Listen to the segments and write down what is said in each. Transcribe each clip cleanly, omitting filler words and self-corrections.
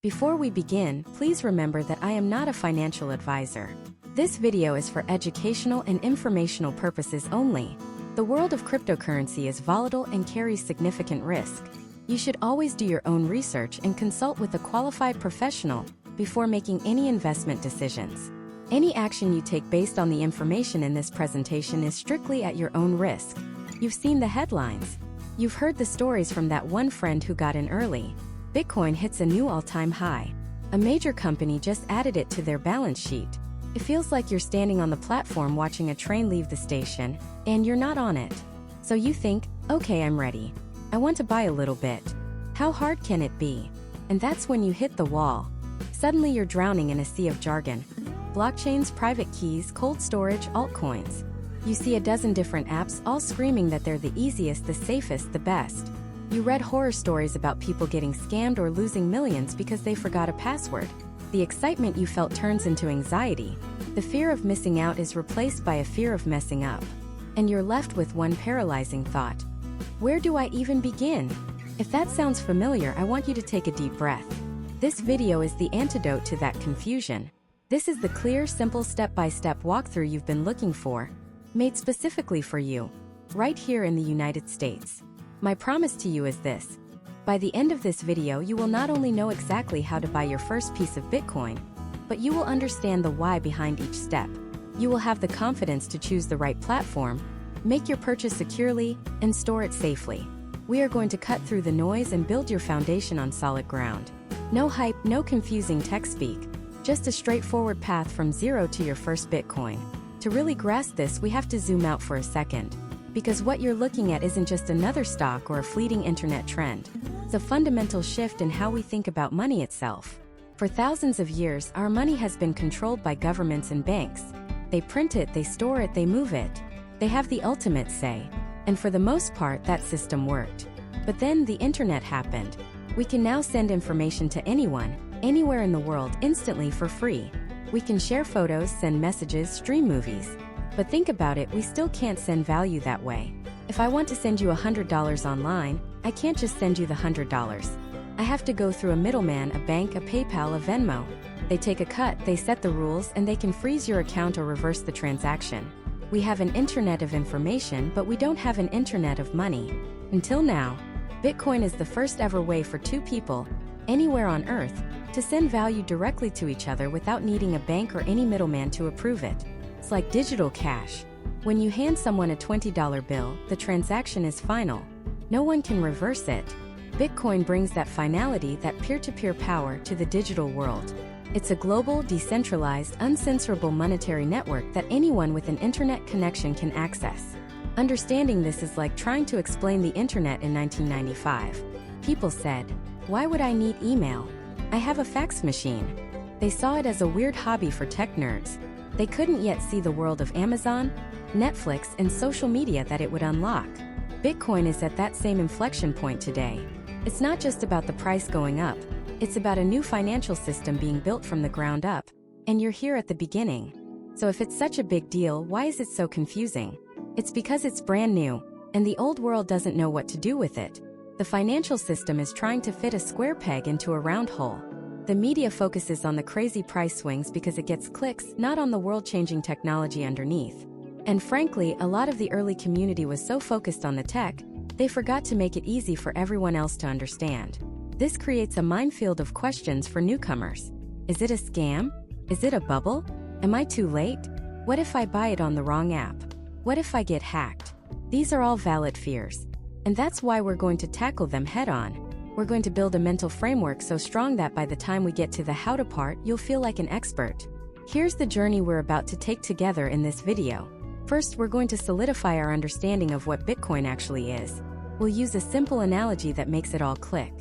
Before we begin, please remember that I am not a financial advisor. This video is for educational and informational purposes only. The world of cryptocurrency is volatile and carries significant risk. You should always do your own research and consult with a qualified professional before making any investment decisions. Any action you take based on the information in this presentation is strictly at your own risk. You've seen the headlines. You've heard the stories from that one friend who got in early. Bitcoin hits a new all-time high. A major company just added it to their balance sheet. It feels like you're standing on the platform watching a train leave the station, and you're not on it. So you think, okay, I'm ready. I want to buy a little bit. How hard can it be? And that's when you hit the wall. Suddenly you're drowning in a sea of jargon. Blockchains, private keys, cold storage, altcoins. You see a dozen different apps all screaming that they're the easiest, the safest, the best. You read horror stories about people getting scammed or losing millions because they forgot a password. The excitement you felt turns into anxiety. The fear of missing out is replaced by a fear of messing up. And you're left with one paralyzing thought. Where do I even begin? If that sounds familiar, I want you to take a deep breath. This video is the antidote to that confusion. This is the clear, simple step-by-step walkthrough you've been looking for, made specifically for you, right here in the United States. My promise to you is this. By the end of this video, you will not only know exactly how to buy your first piece of Bitcoin, but you will understand the why behind each step. You will have the confidence to choose the right platform, make your purchase securely, and store it safely. We are going to cut through the noise and build your foundation on solid ground. No hype, no confusing tech speak, just a straightforward path from zero to your first Bitcoin. To really grasp this, we have to zoom out for a second. Because what you're looking at isn't just another stock or a fleeting internet trend. It's a fundamental shift in how we think about money itself. For thousands of years, our money has been controlled by governments and banks. They print it, they store it, they move it. They have the ultimate say. And for the most part, that system worked. But then the internet happened. We can now send information to anyone, anywhere in the world, instantly for free. We can share photos, send messages, stream movies. But think about it, we still can't send value that way. If I want to send you $100 online, I can't just send you the $100. I have to go through a middleman, a bank, a PayPal, a Venmo. They take a cut, they set the rules, and they can freeze your account or reverse the transaction. We have an internet of information, but we don't have an internet of money. Until now, Bitcoin is the first ever way for two people, anywhere on Earth, to send value directly to each other without needing a bank or any middleman to approve it. It's like digital cash. When you hand someone a $20 bill, the transaction is final. No one can reverse it. Bitcoin brings that finality, that peer-to-peer power to the digital world. It's a global, decentralized, uncensorable monetary network that anyone with an internet connection can access. Understanding this is like trying to explain the internet in 1995. People said, "Why would I need email? I have a fax machine." They saw it as a weird hobby for tech nerds. They couldn't yet see the world of Amazon, Netflix, and social media that it would unlock. Bitcoin is at that same inflection point today. It's not just about the price going up, it's about a new financial system being built from the ground up, and you're here at the beginning. So if it's such a big deal, why is it so confusing? It's because it's brand new, and the old world doesn't know what to do with it. The financial system is trying to fit a square peg into a round hole. The media focuses on the crazy price swings because it gets clicks, not on the world-changing technology underneath. And frankly, a lot of the early community was so focused on the tech, they forgot to make it easy for everyone else to understand. This creates a minefield of questions for newcomers. Is it a scam? Is it a bubble? Am I too late? What if I buy it on the wrong app? What if I get hacked? These are all valid fears. And that's why we're going to tackle them head-on. We're going to build a mental framework so strong that by the time we get to the how-to part, you'll feel like an expert. Here's the journey we're about to take together in this video. First, we're going to solidify our understanding of what Bitcoin actually is. We'll use a simple analogy that makes it all click.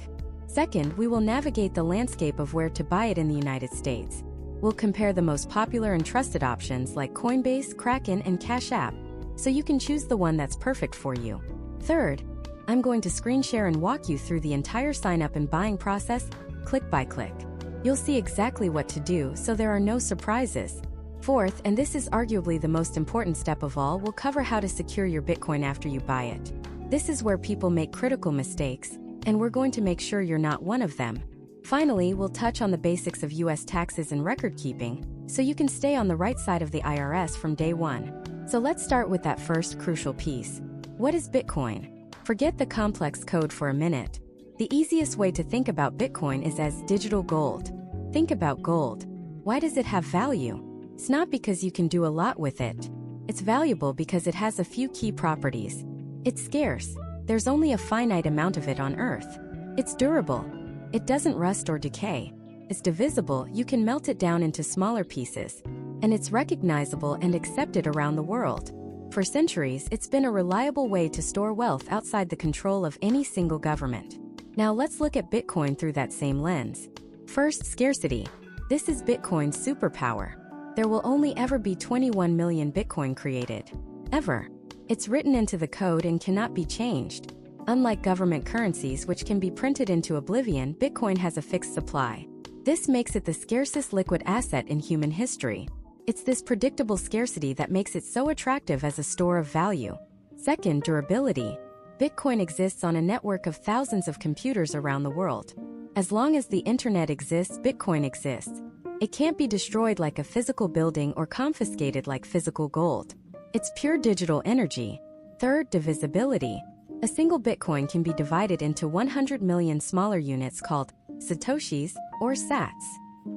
Second, we will navigate the landscape of where to buy it in the United States. We'll compare the most popular and trusted options like Coinbase, Kraken, and Cash App, so you can choose the one that's perfect for you. Third, I'm going to screen share and walk you through the entire sign-up and buying process, click by click. You'll see exactly what to do, so there are no surprises. Fourth, and this is arguably the most important step of all, we'll cover how to secure your Bitcoin after you buy it. This is where people make critical mistakes, and we're going to make sure you're not one of them. Finally, we'll touch on the basics of US taxes and record keeping, so you can stay on the right side of the IRS from day one. So let's start with that first crucial piece. What is Bitcoin? Forget the complex code for a minute. The easiest way to think about Bitcoin is as digital gold. Think about gold. Why does it have value? It's not because you can do a lot with it. It's valuable because it has a few key properties. It's scarce. There's only a finite amount of it on Earth. It's durable. It doesn't rust or decay. It's divisible, you can melt it down into smaller pieces. And it's recognizable and accepted around the world. For centuries, it's been a reliable way to store wealth outside the control of any single government. Now let's look at Bitcoin through that same lens. First, scarcity. This is Bitcoin's superpower. There will only ever be 21 million Bitcoin created. Ever. It's written into the code and cannot be changed. Unlike government currencies which can be printed into oblivion, Bitcoin has a fixed supply. This makes it the scarcest liquid asset in human history. It's this predictable scarcity that makes it so attractive as a store of value. Second, durability. Bitcoin exists on a network of thousands of computers around the world. As long as the internet exists, Bitcoin exists. It can't be destroyed like a physical building or confiscated like physical gold. It's pure digital energy. Third, divisibility. A single Bitcoin can be divided into 100 million smaller units called Satoshis or sats.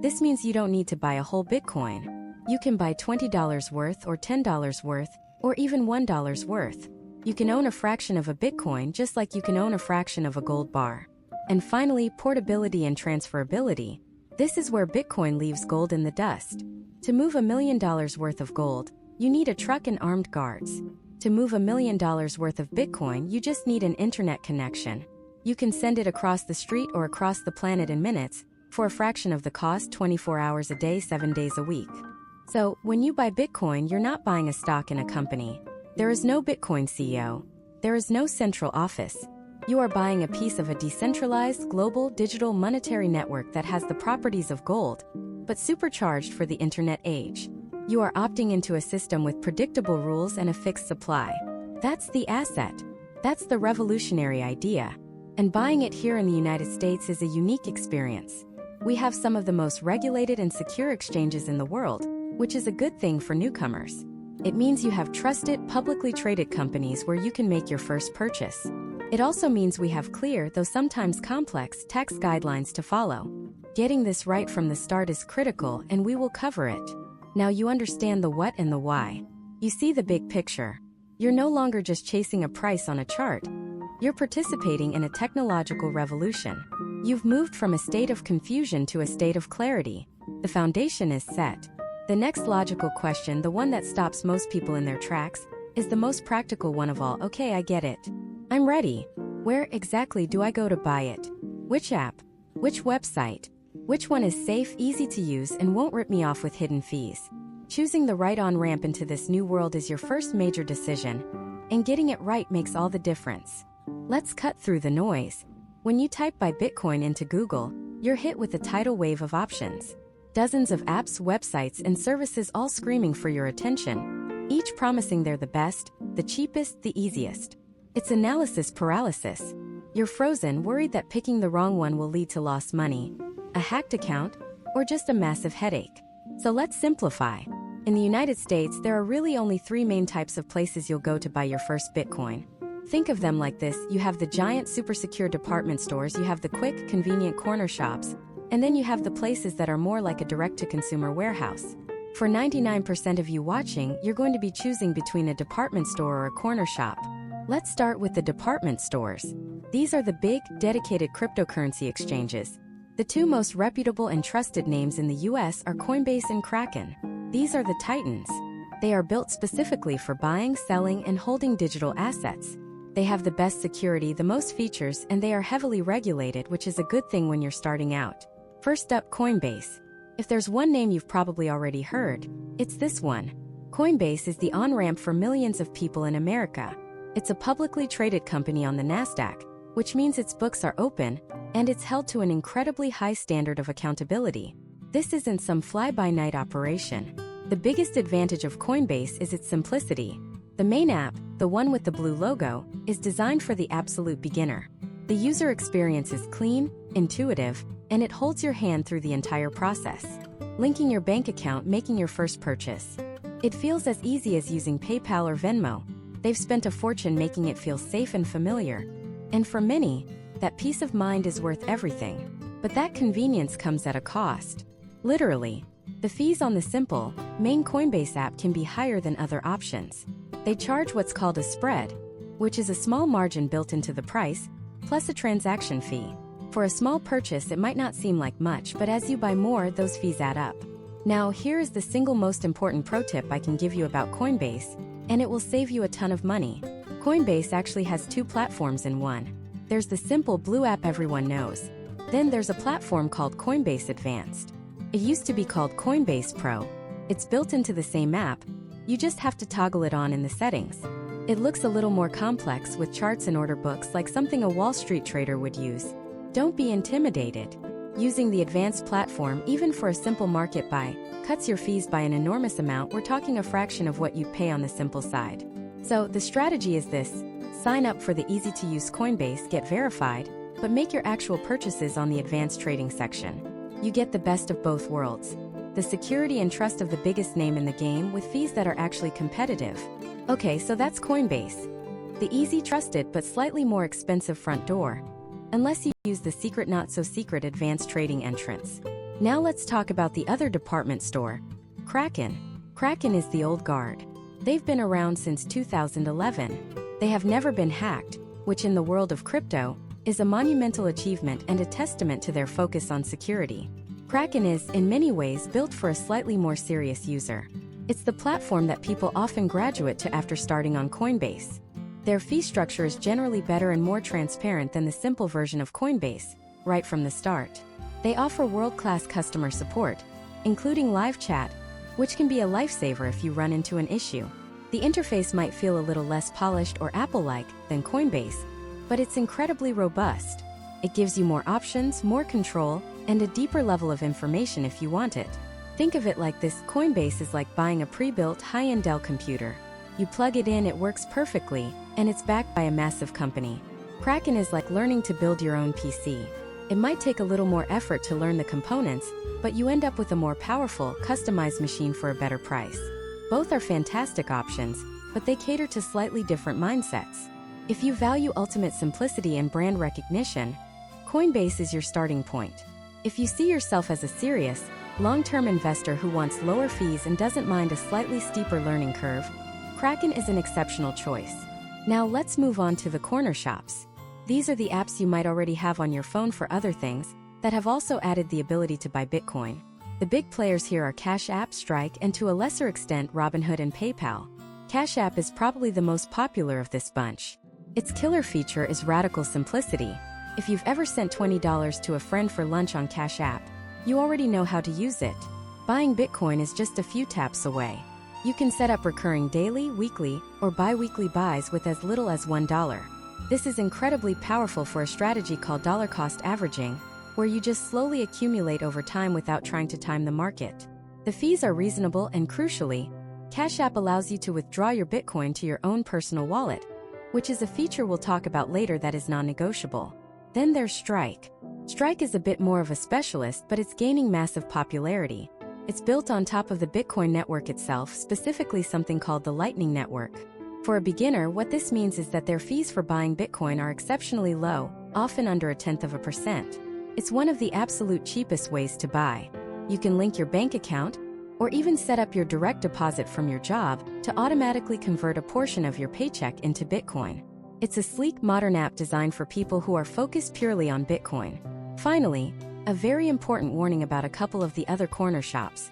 This means you don't need to buy a whole Bitcoin. You can buy $20 worth or $10 worth or even $1 worth. You can own a fraction of a Bitcoin just like you can own a fraction of a gold bar. And finally, portability and transferability. This is where Bitcoin leaves gold in the dust. To move $1 million worth of gold, you need a truck and armed guards. To move $1 million worth of Bitcoin, you just need an internet connection. You can send it across the street or across the planet in minutes, for a fraction of the cost, 24 hours a day, 7 days a week. So, when you buy Bitcoin, you're not buying a stock in a company. There is no Bitcoin CEO. There is no central office. You are buying a piece of a decentralized, global, digital monetary network that has the properties of gold, but supercharged for the internet age. You are opting into a system with predictable rules and a fixed supply. That's the asset. That's the revolutionary idea. And buying it here in the United States is a unique experience. We have some of the most regulated and secure exchanges in the world, which is a good thing for newcomers. It means you have trusted, publicly traded companies where you can make your first purchase. It also means we have clear, though sometimes complex, tax guidelines to follow. Getting this right from the start is critical, and we will cover it. Now you understand the what and the why. You see the big picture. You're no longer just chasing a price on a chart. You're participating in a technological revolution. You've moved from a state of confusion to a state of clarity. The foundation is set. The next logical question, the one that stops most people in their tracks, is the most practical one of all. Okay, I get it. I'm ready. Where exactly do I go to buy it? Which app? Which website? Which one is safe, easy to use, and won't rip me off with hidden fees? Choosing the right on-ramp into this new world is your first major decision, and getting it right makes all the difference. Let's cut through the noise. When you type "buy Bitcoin" into Google, you're hit with a tidal wave of options. Dozens of apps, websites, and services all screaming for your attention, each promising they're the best, the cheapest, the easiest. It's analysis paralysis. You're frozen, worried that picking the wrong one will lead to lost money, a hacked account, or just a massive headache. So let's simplify. In the United States, there are really only 3 main types of places you'll go to buy your first Bitcoin. Think of them like this: you have the giant, super secure department stores, you have the quick, convenient corner shops, and then you have the places that are more like a direct-to-consumer warehouse. For 99% of you watching, you're going to be choosing between a department store or a corner shop. Let's start with the department stores. These are the big, dedicated cryptocurrency exchanges. The 2 most reputable and trusted names in the US are Coinbase and Kraken. These are the titans. They are built specifically for buying, selling, and holding digital assets. They have the best security, the most features, and they are heavily regulated, which is a good thing when you're starting out. First up, Coinbase. If there's one name you've probably already heard, it's this one. Coinbase is the on-ramp for millions of people in America. It's a publicly traded company on the NASDAQ, which means its books are open, and it's held to an incredibly high standard of accountability. This isn't some fly-by-night operation. The biggest advantage of Coinbase is its simplicity. The main app, the one with the blue logo, is designed for the absolute beginner. The user experience is clean, intuitive, and it holds your hand through the entire process, linking your bank account, making your first purchase. It feels as easy as using PayPal or Venmo. They've spent a fortune making it feel safe and familiar. And for many, that peace of mind is worth everything. But that convenience comes at a cost. Literally, the fees on the simple, main Coinbase app can be higher than other options. They charge what's called a spread, which is a small margin built into the price, plus a transaction fee. For a small purchase, it might not seem like much, but as you buy more, those fees add up. Now, here is the single most important pro tip I can give you about Coinbase, and it will save you a ton of money. Coinbase actually has two platforms in one. There's the simple blue app everyone knows. Then there's a platform called Coinbase Advanced. It used to be called Coinbase Pro. It's built into the same app. You just have to toggle it on in the settings. It looks a little more complex with charts and order books, like something a Wall Street trader would use. Don't be intimidated. Using the advanced platform, even for a simple market buy, cuts your fees by an enormous amount. We're talking a fraction of what you'd pay on the simple side. So the strategy is this: sign up for the easy-to-use Coinbase, get verified, but make your actual purchases on the advanced trading section. You get the best of both worlds: the security and trust of the biggest name in the game with fees that are actually competitive. Okay, so that's Coinbase. The easy, trusted, but slightly more expensive front door. Unless you use the secret, not-so-secret advanced trading entrance. Now let's talk about the other department store, Kraken. Kraken is the old guard. They've been around since 2011. They have never been hacked, which in the world of crypto is a monumental achievement and a testament to their focus on security. Kraken is, in many ways, built for a slightly more serious user. It's the platform that people often graduate to after starting on Coinbase. Their fee structure is generally better and more transparent than the simple version of Coinbase, right from the start. They offer world-class customer support, including live chat, which can be a lifesaver if you run into an issue. The interface might feel a little less polished or Apple-like than Coinbase, but it's incredibly robust. It gives you more options, more control, and a deeper level of information if you want it. Think of it like this: Coinbase is like buying a pre-built high-end Dell computer. You plug it in, it works perfectly, and it's backed by a massive company. Kraken is like learning to build your own PC. It might take a little more effort to learn the components, but you end up with a more powerful, customized machine for a better price. Both are fantastic options, but they cater to slightly different mindsets. If you value ultimate simplicity and brand recognition, Coinbase is your starting point. If you see yourself as a serious, long-term investor who wants lower fees and doesn't mind a slightly steeper learning curve, Kraken is an exceptional choice. Now let's move on to the corner shops. These are the apps you might already have on your phone for other things that have also added the ability to buy Bitcoin. The big players here are Cash App, Strike, and to a lesser extent Robinhood and PayPal. Cash App is probably the most popular of this bunch. Its killer feature is radical simplicity. If you've ever sent $20 to a friend for lunch on Cash App, you already know how to use it. Buying Bitcoin is just a few taps away. You can set up recurring daily, weekly, or bi-weekly buys with as little as $1. This is incredibly powerful for a strategy called dollar cost averaging, where you just slowly accumulate over time without trying to time the market. The fees are reasonable, and crucially, Cash App allows you to withdraw your Bitcoin to your own personal wallet, which is a feature we'll talk about later that is non-negotiable. Then there's Strike. Strike is a bit more of a specialist, but it's gaining massive popularity. It's built on top of the Bitcoin network itself, specifically something called the Lightning Network. For a beginner, what this means is that their fees for buying Bitcoin are exceptionally low, often under 0.1%. It's one of the absolute cheapest ways to buy. You can link your bank account, or even set up your direct deposit from your job to automatically convert a portion of your paycheck into Bitcoin. It's a sleek, modern app designed for people who are focused purely on Bitcoin. Finally, a very important warning about a couple of the other corner shops: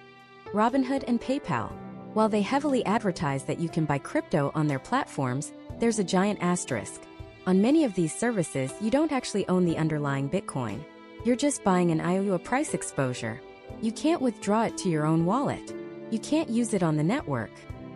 Robinhood and PayPal. While they heavily advertise that you can buy crypto on their platforms, there's a giant asterisk. On many of these services, you don't actually own the underlying Bitcoin. You're just buying an IOU, a price exposure. You can't withdraw it to your own wallet. You can't use it on the network.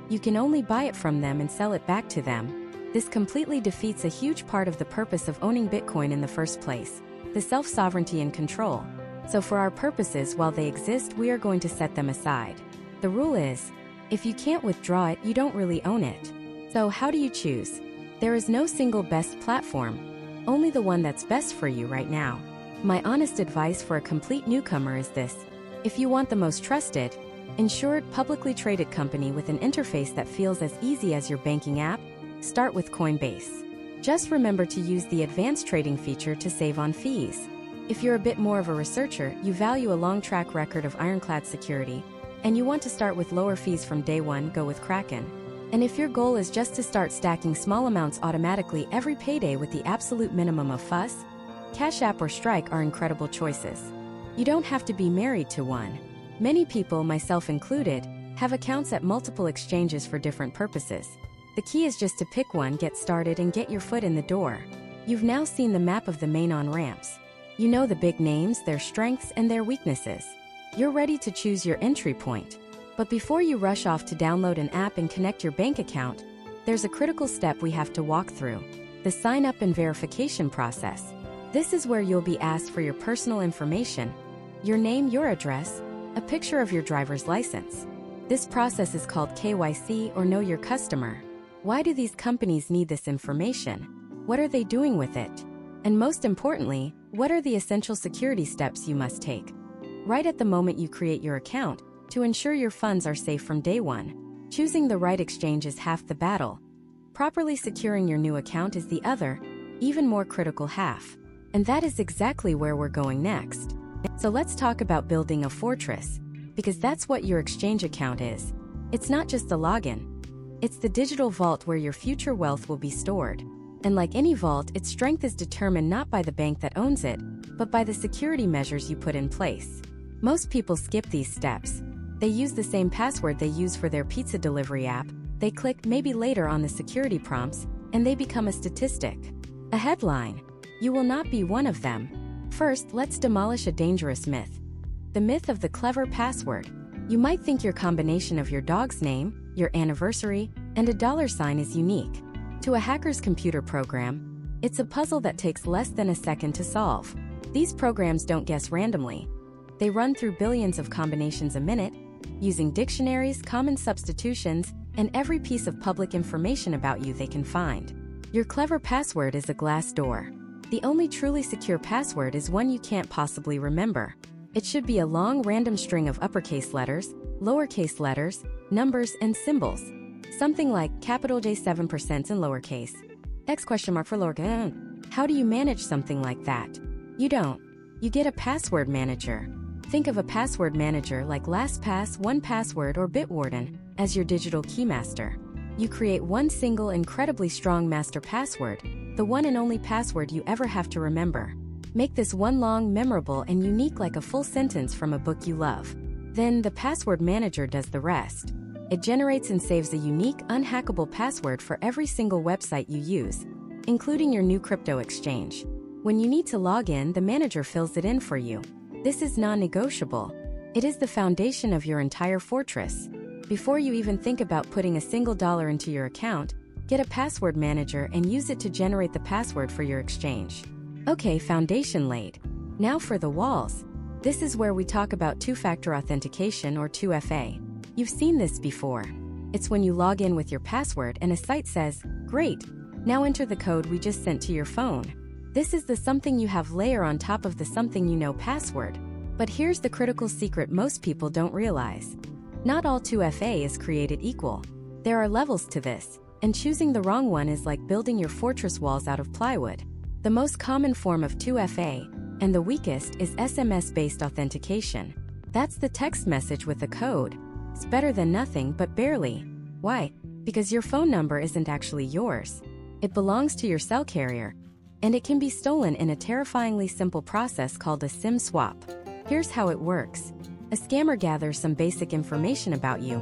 You can only buy it from them and sell it back to them. This completely defeats a huge part of the purpose of owning Bitcoin in the first place: the self-sovereignty and control. So for our purposes, while they exist, we are going to set them aside. The rule is, if you can't withdraw it, you don't really own it. So how do you choose? There is no single best platform, only the one that's best for you right now. My honest advice for a complete newcomer is this: if you want the most trusted, insured, publicly traded company with an interface that feels as easy as your banking app, start with Coinbase. Just remember to use the advanced trading feature to save on fees. If you're a bit more of a researcher, you value a long track record of ironclad security, and you want to start with lower fees from day one, go with Kraken. And if your goal is just to start stacking small amounts automatically every payday with the absolute minimum of fuss, Cash App or Strike are incredible choices. You don't have to be married to one. Many people, myself included, have accounts at multiple exchanges for different purposes. The key is just to pick one, get started, and get your foot in the door. You've now seen the map of the main on-ramps. You know the big names, their strengths, and their weaknesses. You're ready to choose your entry point. But before you rush off to download an app and connect your bank account, there's a critical step we have to walk through: the sign-up and verification process. This is where you'll be asked for your personal information, your name, your address, a picture of your driver's license. This process is called KYC, or Know Your Customer. Why do these companies need this information? What are they doing with it? And most importantly, what are the essential security steps you must take right at the moment you create your account to ensure your funds are safe from day one? Choosing the right exchange is half the battle. Properly securing your new account is the other, even more critical half. And that is exactly where we're going next. So let's talk about building a fortress, because that's what your exchange account is. It's not just a login. It's the digital vault where your future wealth will be stored. And like any vault, its strength is determined not by the bank that owns it, but by the security measures you put in place. Most people skip these steps. They use the same password they use for their pizza delivery app. They click maybe later on the security prompts, and they become a statistic. A headline. You will not be one of them. First, let's demolish a dangerous myth. The myth of the clever password. You might think your combination of your dog's name, your anniversary, and a $sign is unique. To a hacker's computer program, it's a puzzle that takes less than a second to solve. These programs don't guess randomly. They run through billions of combinations a minute, using dictionaries, common substitutions, and every piece of public information about you they can find. Your clever password is a glass door. The only truly secure password is one you can't possibly remember. It should be a long random string of uppercase letters, lowercase letters, numbers, and symbols. Something like capital J 7% in lowercase, X question mark for lowercase. How do you manage something like that? You don't. You get a password manager. Think of a password manager like LastPass, 1Password, or Bitwarden as your digital keymaster. You create one single, incredibly strong master password, the one and only password you ever have to remember. Make this one long, memorable, and unique like a full sentence from a book you love. Then the password manager does the rest. It generates and saves a unique, unhackable password for every single website you use, including your new crypto exchange. When you need to log in, the manager fills it in for you. This is non-negotiable. It is the foundation of your entire fortress. Before you even think about putting a single dollar into your account, get a password manager and use it to generate the password for your exchange. Okay, foundation laid. Now for the walls. This is where we talk about two-factor authentication, or 2FA. You've seen this before. It's when you log in with your password and a site says, "Great, now enter the code we just sent to your phone." This is the something you have layer on top of the something you know password. But here's the critical secret most people don't realize. Not all 2FA is created equal. There are levels to this, and choosing the wrong one is like building your fortress walls out of plywood. The most common form of 2FA, and the weakest, is SMS-based authentication. That's the text message with a code. It's better than nothing, but barely. Why? Because your phone number isn't actually yours. It belongs to your cell carrier, and it can be stolen in a terrifyingly simple process called a SIM swap. Here's how it works. A scammer gathers some basic information about you.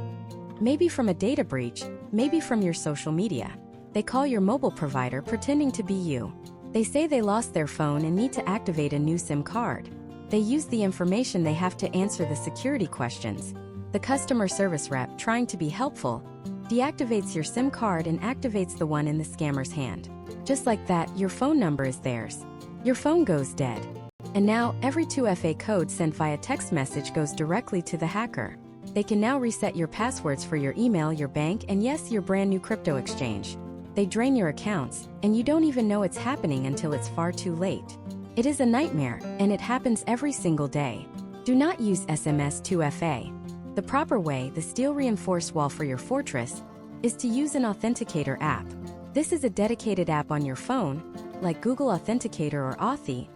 Maybe from a data breach, maybe from your social media. They call your mobile provider pretending to be you. They say they lost their phone and need to activate a new SIM card. They use the information they have to answer the security questions. The customer service rep, trying to be helpful, deactivates your SIM card and activates the one in the scammer's hand. Just like that, your phone number is theirs. Your phone goes dead. And now, every 2FA code sent via text message goes directly to the hacker. They can now reset your passwords for your email, your bank, and yes, your brand new crypto exchange. They drain your accounts, and you don't even know it's happening until it's far too late. It is a nightmare, and it happens every single day. Do not use SMS 2FA. The proper way, the steel-reinforced wall for your fortress, is to use an authenticator app. This is a dedicated app on your phone, like Google Authenticator or Authy,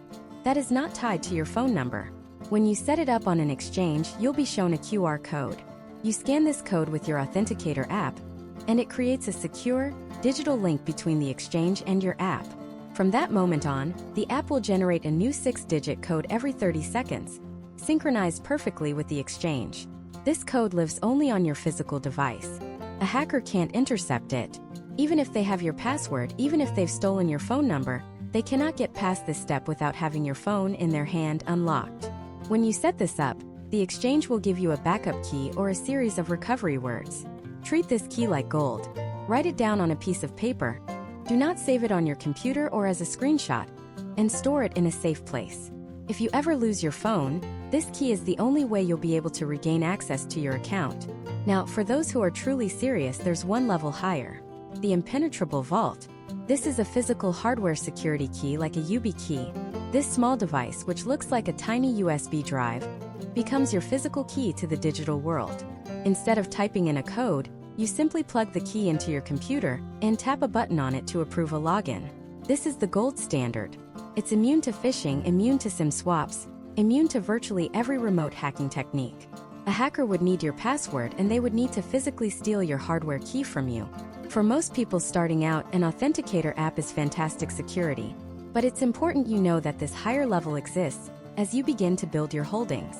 that is not tied to your phone number. When you set it up on an exchange, you'll be shown a QR code. You scan this code with your authenticator app, and it creates a secure, digital link between the exchange and your app. From that moment on, the app will generate a new 6-digit code every 30 seconds, synchronized perfectly with the exchange. This code lives only on your physical device. A hacker can't intercept it. Even if they have your password, even if they've stolen your phone number, they cannot get past this step without having your phone in their hand unlocked. When you set this up, the exchange will give you a backup key or a series of recovery words. Treat this key like gold. Write it down on a piece of paper. Do not save it on your computer or as a screenshot, and store it in a safe place. If you ever lose your phone, this key is the only way you'll be able to regain access to your account. Now, for those who are truly serious, there's one level higher. The impenetrable vault. This is a physical hardware security key like a YubiKey. This small device, which looks like a tiny USB drive, becomes your physical key to the digital world. Instead of typing in a code, you simply plug the key into your computer and tap a button on it to approve a login. This is the gold standard. It's immune to phishing, immune to SIM swaps, immune to virtually every remote hacking technique. A hacker would need your password, and they would need to physically steal your hardware key from you. For most people starting out, an authenticator app is fantastic security. But it's important you know that this higher level exists as you begin to build your holdings.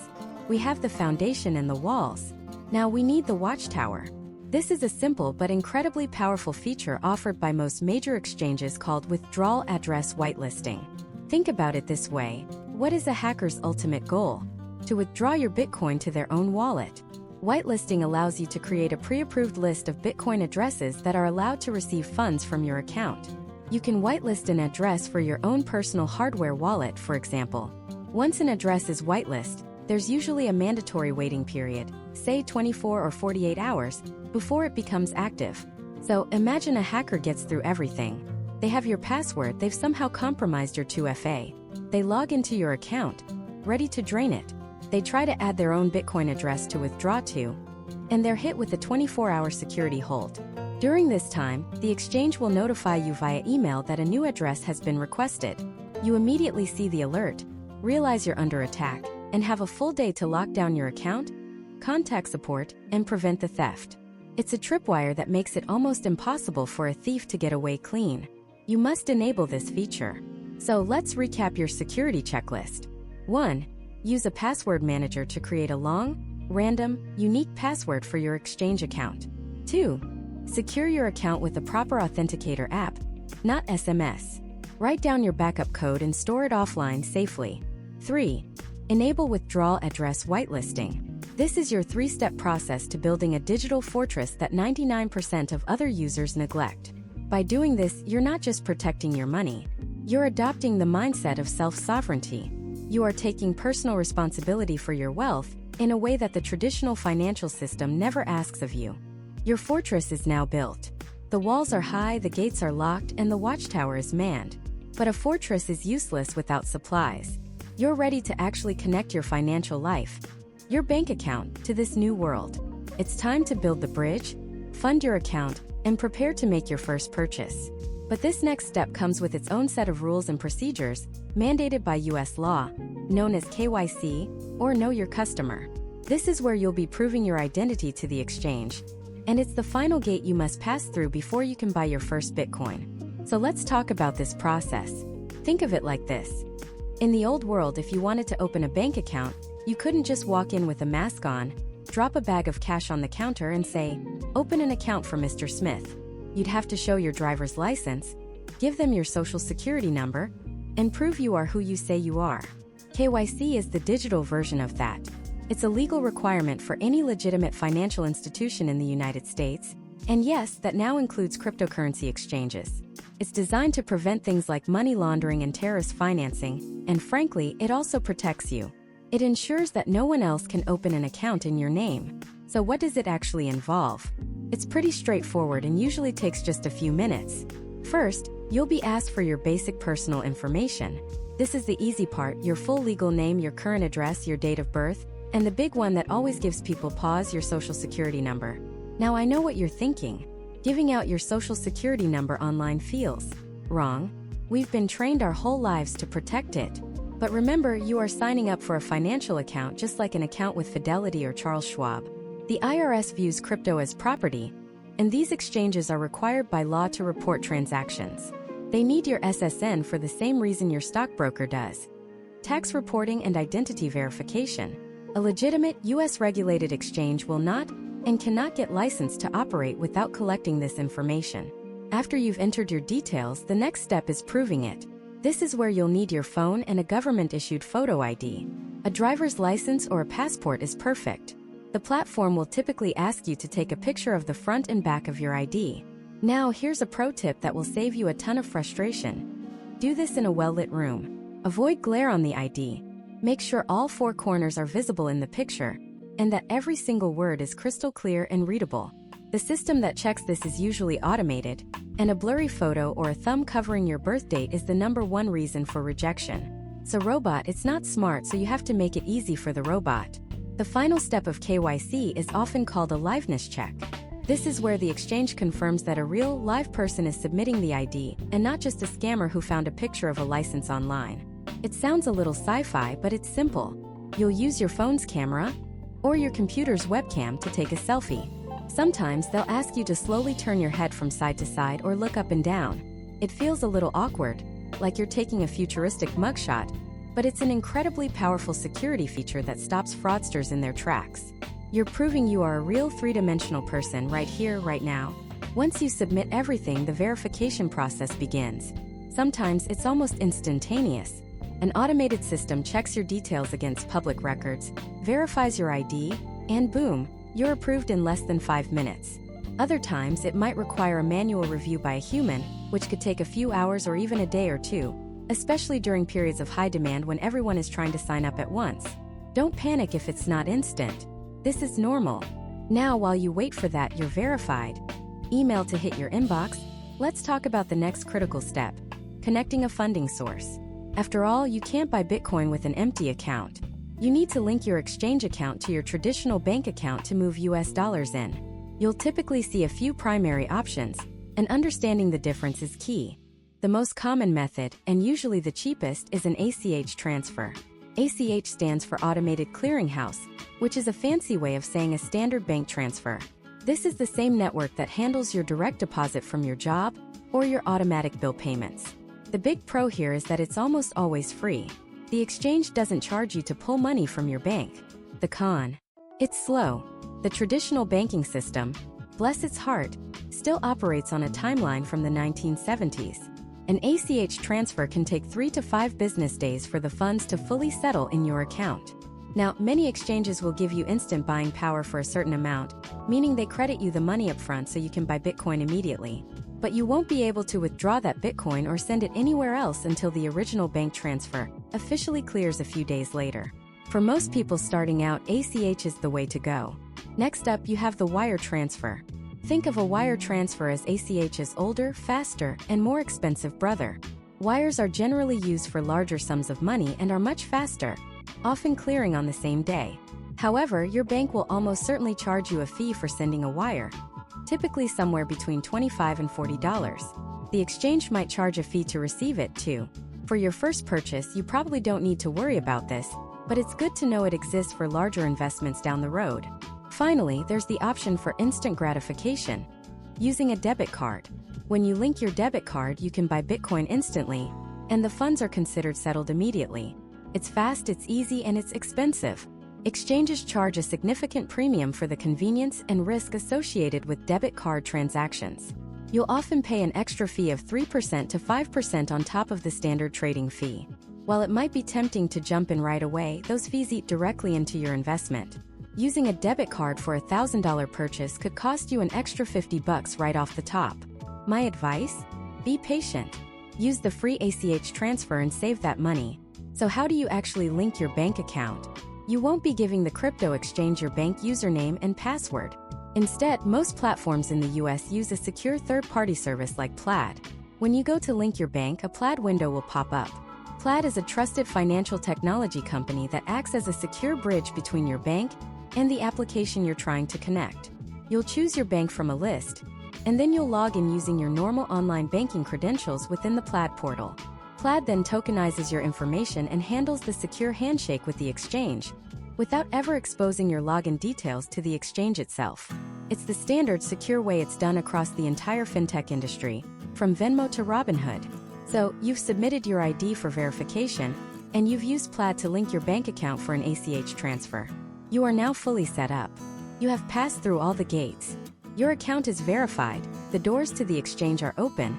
We have the foundation and the walls. Now we need the watchtower. This is a simple but incredibly powerful feature offered by most major exchanges called withdrawal address whitelisting. Think about it this way. What is a hacker's ultimate goal? To withdraw your Bitcoin to their own wallet. Whitelisting allows you to create a pre-approved list of Bitcoin addresses that are allowed to receive funds from your account. You can whitelist an address for your own personal hardware wallet, for example. Once an address is whitelisted, there's usually a mandatory waiting period, say 24 or 48 hours, before it becomes active. So imagine a hacker gets through everything. They have your password, they've somehow compromised your 2FA. They log into your account, ready to drain it. They try to add their own Bitcoin address to withdraw to, and they're hit with a 24-hour security hold. During this time, the exchange will notify you via email that a new address has been requested. You immediately see the alert, realize you're under attack, and have a full day to lock down your account, contact support, and prevent the theft. It's a tripwire that makes it almost impossible for a thief to get away clean. You must enable this feature. So let's recap your security checklist. 1. Use a password manager to create a long, random, unique password for your exchange account. 2. Secure your account with a proper authenticator app, not SMS. Write down your backup code and store it offline safely. 3. Enable withdrawal address whitelisting. This is your 3-step process to building a digital fortress that 99% of other users neglect. By doing this, you're not just protecting your money. You're adopting the mindset of self-sovereignty. You are taking personal responsibility for your wealth in a way that the traditional financial system never asks of you. Your fortress is now built. The walls are high, the gates are locked, and the watchtower is manned. But a fortress is useless without supplies. You're ready to actually connect your financial life, your bank account, to this new world. It's time to build the bridge, fund your account, and prepare to make your first purchase. But this next step comes with its own set of rules and procedures, mandated by US law, known as KYC, or Know Your Customer. This is where you'll be proving your identity to the exchange, and it's the final gate you must pass through before you can buy your first Bitcoin. So let's talk about this process. Think of it like this. In the old world, if you wanted to open a bank account, you couldn't just walk in with a mask on, drop a bag of cash on the counter and say, "Open an account for Mr. Smith." You'd have to show your driver's license, give them your social security number, and prove you are who you say you are. KYC is the digital version of that. It's a legal requirement for any legitimate financial institution in the United States, and yes, that now includes cryptocurrency exchanges. It's designed to prevent things like money laundering and terrorist financing, and frankly, it also protects you. It ensures that no one else can open an account in your name. So what does it actually involve? It's pretty straightforward and usually takes just a few minutes. First, you'll be asked for your basic personal information. This is the easy part: your full legal name, your current address, your date of birth, and the big one that always gives people pause, your social security number. Now I know what you're thinking. Giving out your social security number online feels wrong. We've been trained our whole lives to protect it. But remember, you are signing up for a financial account just like an account with Fidelity or Charles Schwab. The IRS views crypto as property, and these exchanges are required by law to report transactions. They need your SSN for the same reason your stockbroker does: tax reporting and identity verification. A legitimate US-regulated exchange will not and cannot get licensed to operate without collecting this information. After you've entered your details, the next step is proving it. This is where you'll need your phone and a government-issued photo ID. A driver's license or a passport is perfect. The platform will typically ask you to take a picture of the front and back of your ID. Now, here's a pro tip that will save you a ton of frustration. Do this in a well-lit room. Avoid glare on the ID. Make sure all four corners are visible in the picture, and that every single word is crystal clear and readable. The system that checks this is usually automated, and a blurry photo or a thumb covering your birth date is the #1 reason for rejection. So robot, it's not smart, so you have to make it easy for the robot. The final step of KYC is often called a liveness check. This is where the exchange confirms that a real, live person is submitting the ID, and not just a scammer who found a picture of a license online. It sounds a little sci-fi, but it's simple. You'll use your phone's camera or your computer's webcam to take a selfie. Sometimes they'll ask you to slowly turn your head from side to side or look up and down. It feels a little awkward, like you're taking a futuristic mugshot, but it's an incredibly powerful security feature that stops fraudsters in their tracks. You're proving you are a real three-dimensional person right here, right now. Once you submit everything, the verification process begins. Sometimes it's almost instantaneous. An automated system checks your details against public records, verifies your ID, and boom, you're approved in less than 5 minutes. Other times, it might require a manual review by a human, which could take a few hours or even a day or two, especially during periods of high demand when everyone is trying to sign up at once. Don't panic if it's not instant. This is normal. Now, while you wait for that, you're verified. Email to hit your inbox. Let's talk about the next critical step: connecting a funding source. After all, you can't buy Bitcoin with an empty account. You need to link your exchange account to your traditional bank account to move US dollars in. You'll typically see a few primary options, and understanding the difference is key. The most common method, and usually the cheapest, is an ACH transfer. ACH stands for Automated Clearinghouse, which is a fancy way of saying a standard bank transfer. This is the same network that handles your direct deposit from your job or your automatic bill payments. The big pro here is that it's almost always free. The exchange doesn't charge you to pull money from your bank. The con: it's slow. The traditional banking system, bless its heart, still operates on a timeline from the 1970s. An ACH transfer can take 3 to 5 business days for the funds to fully settle in your account. Now, many exchanges will give you instant buying power for a certain amount, meaning they credit you the money up front so you can buy Bitcoin immediately. But you won't be able to withdraw that Bitcoin or send it anywhere else until the original bank transfer officially clears a few days later. For most people starting out, ACH is the way to go. Next up, you have the wire transfer. Think of a wire transfer as ACH's older, faster, and more expensive brother. Wires are generally used for larger sums of money and are much faster, often clearing on the same day. However, your bank will almost certainly charge you a fee for sending a wire, typically somewhere between $25 and $40. The exchange might charge a fee to receive it, too. For your first purchase, you probably don't need to worry about this, but it's good to know it exists for larger investments down the road. Finally, there's the option for instant gratification, using a debit card. When you link your debit card, you can buy Bitcoin instantly, and the funds are considered settled immediately. It's fast, it's easy, and it's expensive. Exchanges charge a significant premium for the convenience and risk associated with debit card transactions. You'll often pay an extra fee of 3% to 5% on top of the standard trading fee. While it might be tempting to jump in right away, those fees eat directly into your investment. Using a debit card for a $1,000 purchase could cost you an extra $50 right off the top. My advice? Be patient. Use the free ACH transfer and save that money. So how do you actually link your bank account? You won't be giving the crypto exchange your bank username and password. Instead, most platforms in the US use a secure third-party service like Plaid. When you go to link your bank, a Plaid window will pop up. Plaid is a trusted financial technology company that acts as a secure bridge between your bank and the application you're trying to connect. You'll choose your bank from a list, and then you'll log in using your normal online banking credentials within the Plaid portal. Plaid then tokenizes your information and handles the secure handshake with the exchange, without ever exposing your login details to the exchange itself. It's the standard secure way it's done across the entire fintech industry, from Venmo to Robinhood. So, you've submitted your ID for verification, and you've used Plaid to link your bank account for an ACH transfer. You are now fully set up. You have passed through all the gates. Your account is verified, the doors to the exchange are open,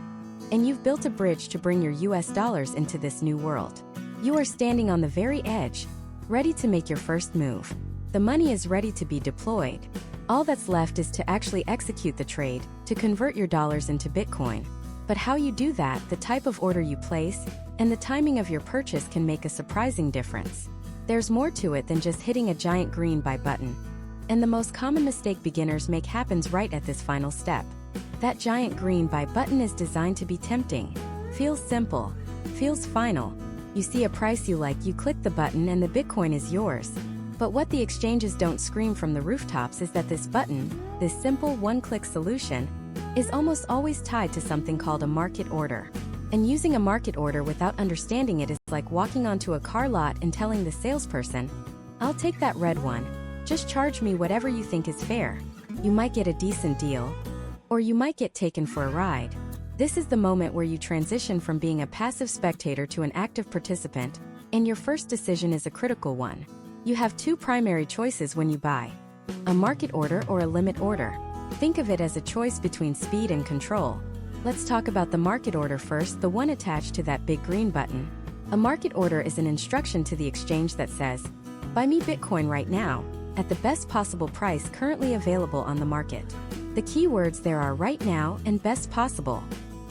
and you've built a bridge to bring your US dollars into this new world. You are standing on the very edge, ready to make your first move. The money is ready to be deployed. All that's left is to actually execute the trade, to convert your dollars into Bitcoin. But how you do that, the type of order you place, and the timing of your purchase can make a surprising difference. There's more to it than just hitting a giant green buy button. And the most common mistake beginners make happens right at this final step. That giant green buy button is designed to be tempting. Feels simple. Feels final. You see a price you like, you click the button and the Bitcoin is yours. But what the exchanges don't scream from the rooftops is that this button, this simple one-click solution, is almost always tied to something called a market order. And using a market order without understanding it is like walking onto a car lot and telling the salesperson, "I'll take that red one. Just charge me whatever you think is fair." You might get a decent deal, or you might get taken for a ride. This is the moment where you transition from being a passive spectator to an active participant, and your first decision is a critical one. You have two primary choices when you buy: a market order or a limit order. Think of it as a choice between speed and control. Let's talk about the market order first, the one attached to that big green button. A market order is an instruction to the exchange that says, "Buy me Bitcoin right now, at the best possible price currently available on the market." The key words there are right now and best possible.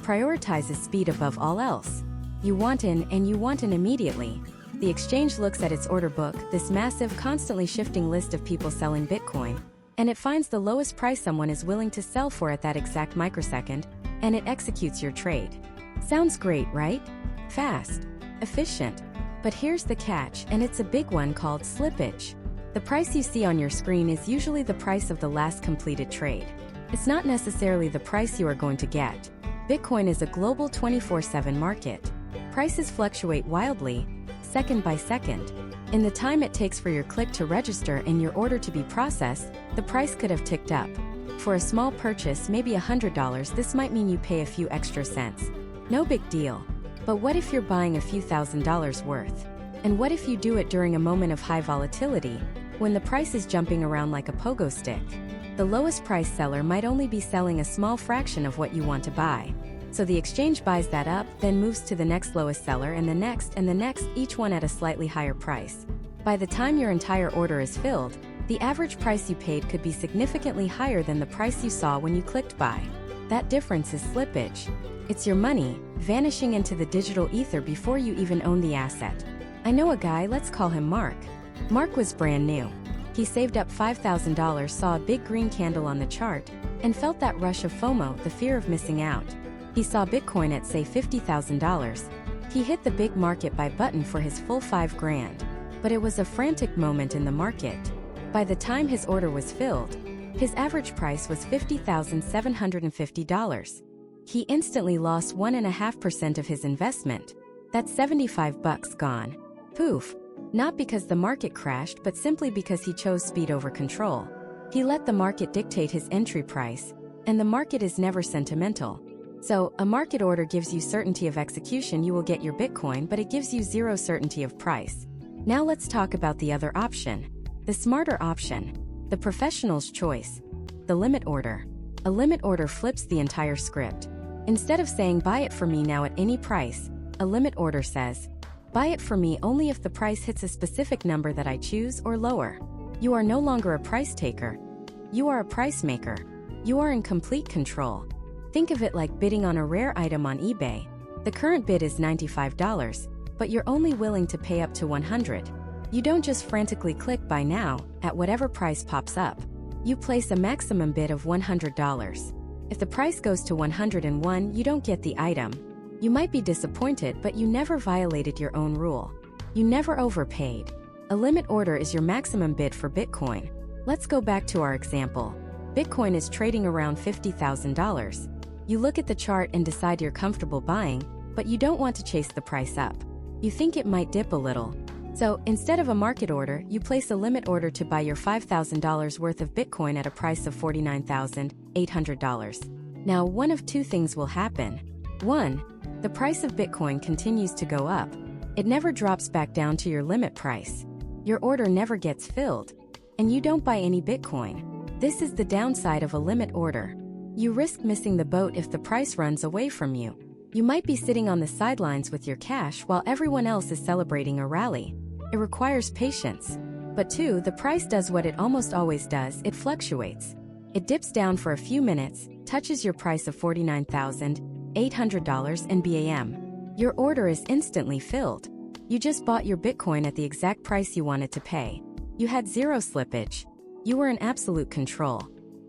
Prioritizes speed above all else. You want in, and you want in immediately. The exchange looks at its order book, this massive, constantly shifting list of people selling Bitcoin, and it finds the lowest price someone is willing to sell for at that exact microsecond, and it executes your trade. Sounds great, right? Fast. Efficient. But here's the catch, and it's a big one called slippage. The price you see on your screen is usually the price of the last completed trade. It's not necessarily the price you are going to get. Bitcoin is a global 24/7 market. Prices fluctuate wildly, second by second. In the time it takes for your click to register and your order to be processed, the price could have ticked up. For a small purchase, maybe $100, this might mean you pay a few extra cents. No big deal. But what if you're buying a few $1,000s worth? And what if you do it during a moment of high volatility, when the price is jumping around like a pogo stick? The lowest price seller might only be selling a small fraction of what you want to buy. So the exchange buys that up, then moves to the next lowest seller and the next, each one at a slightly higher price. By the time your entire order is filled, the average price you paid could be significantly higher than the price you saw when you clicked buy. That difference is slippage. It's your money vanishing into the digital ether before you even own the asset. I know a guy, let's call him Mark. Mark was brand new. He saved up $5,000, saw a big green candle on the chart, and felt that rush of FOMO, the fear of missing out. He saw Bitcoin at, say, $50,000. He hit the big market buy button for his full $5,000. But it was a frantic moment in the market. By the time his order was filled, his average price was $50,750. He instantly lost 1.5% of his investment. That's $75 gone. Poof. Not because the market crashed, but simply because he chose speed over control. He let the market dictate his entry price, and the market is never sentimental. So, a market order gives you certainty of execution, you will get your Bitcoin, but it gives you zero certainty of price. Now let's talk about the other option. The smarter option. The professional's choice. The limit order. A limit order flips the entire script. Instead of saying buy it for me now at any price, a limit order says, buy it for me only if the price hits a specific number that I choose or lower. You are no longer a price taker. You are a price maker. You are in complete control. Think of it like bidding on a rare item on eBay. The current bid is $95, but you're only willing to pay up to $100. You don't just frantically click buy now at whatever price pops up. You place a maximum bid of $100. If the price goes to 101, you don't get the item. You might be disappointed, but you never violated your own rule. You never overpaid. A limit order is your maximum bid for Bitcoin. Let's go back to our example. Bitcoin is trading around $50,000. You look at the chart and decide you're comfortable buying, but you don't want to chase the price up. You think it might dip a little. So, instead of a market order, you place a limit order to buy your $5,000 worth of Bitcoin at a price of $49,800. Now, one of two things will happen. 1. The price of Bitcoin continues to go up. It never drops back down to your limit price. Your order never gets filled. And you don't buy any Bitcoin. This is the downside of a limit order. You risk missing the boat if the price runs away from you. You might be sitting on the sidelines with your cash while everyone else is celebrating a rally. It requires patience. But 2, the price does what it almost always does, it fluctuates. It dips down for a few minutes, touches your price of $49,800 and BAM. Your order is instantly filled. You just bought your Bitcoin at the exact price you wanted to pay. You had zero slippage. You were in absolute control.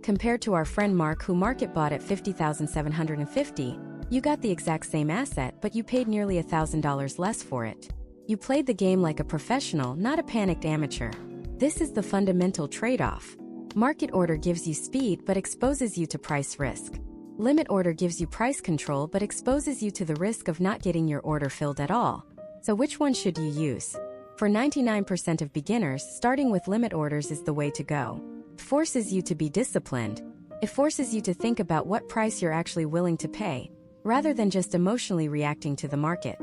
Compared to our friend Mark, who market bought at $50,750, you got the exact same asset, but you paid nearly $1,000 less for it. You played the game like a professional, not a panicked amateur. This is the fundamental trade-off. Market order gives you speed but exposes you to price risk. Limit order gives you price control but exposes you to the risk of not getting your order filled at all. So which one should you use? For 99% of beginners, starting with limit orders is the way to go. It forces you to be disciplined. It forces you to think about what price you're actually willing to pay, rather than just emotionally reacting to the market.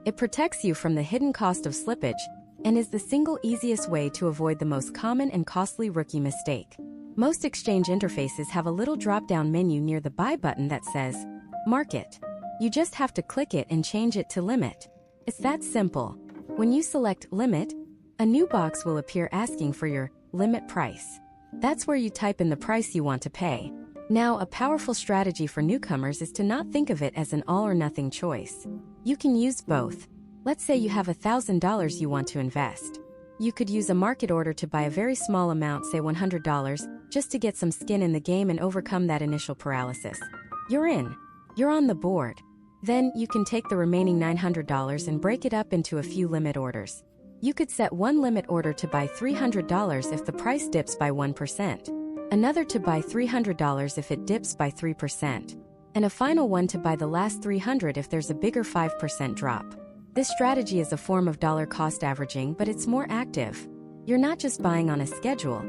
It protects you from the hidden cost of slippage and is the single easiest way to avoid the most common and costly rookie mistake. Most exchange interfaces have a little drop-down menu near the buy button that says, Market. You just have to click it and change it to Limit. It's that simple. When you select Limit, a new box will appear asking for your limit price. That's where you type in the price you want to pay. Now, a powerful strategy for newcomers is to not think of it as an all-or-nothing choice. You can use both. Let's say you have $1,000 you want to invest. You could use a market order to buy a very small amount, say $100, just to get some skin in the game and overcome that initial paralysis. You're in. You're on the board. Then, you can take the remaining $900 and break it up into a few limit orders. You could set one limit order to buy $300 if the price dips by 1%, another to buy $300 if it dips by 3%, and a final one to buy the last $300 if there's a bigger 5% drop. This strategy is a form of dollar cost averaging, but it's more active. You're not just buying on a schedule.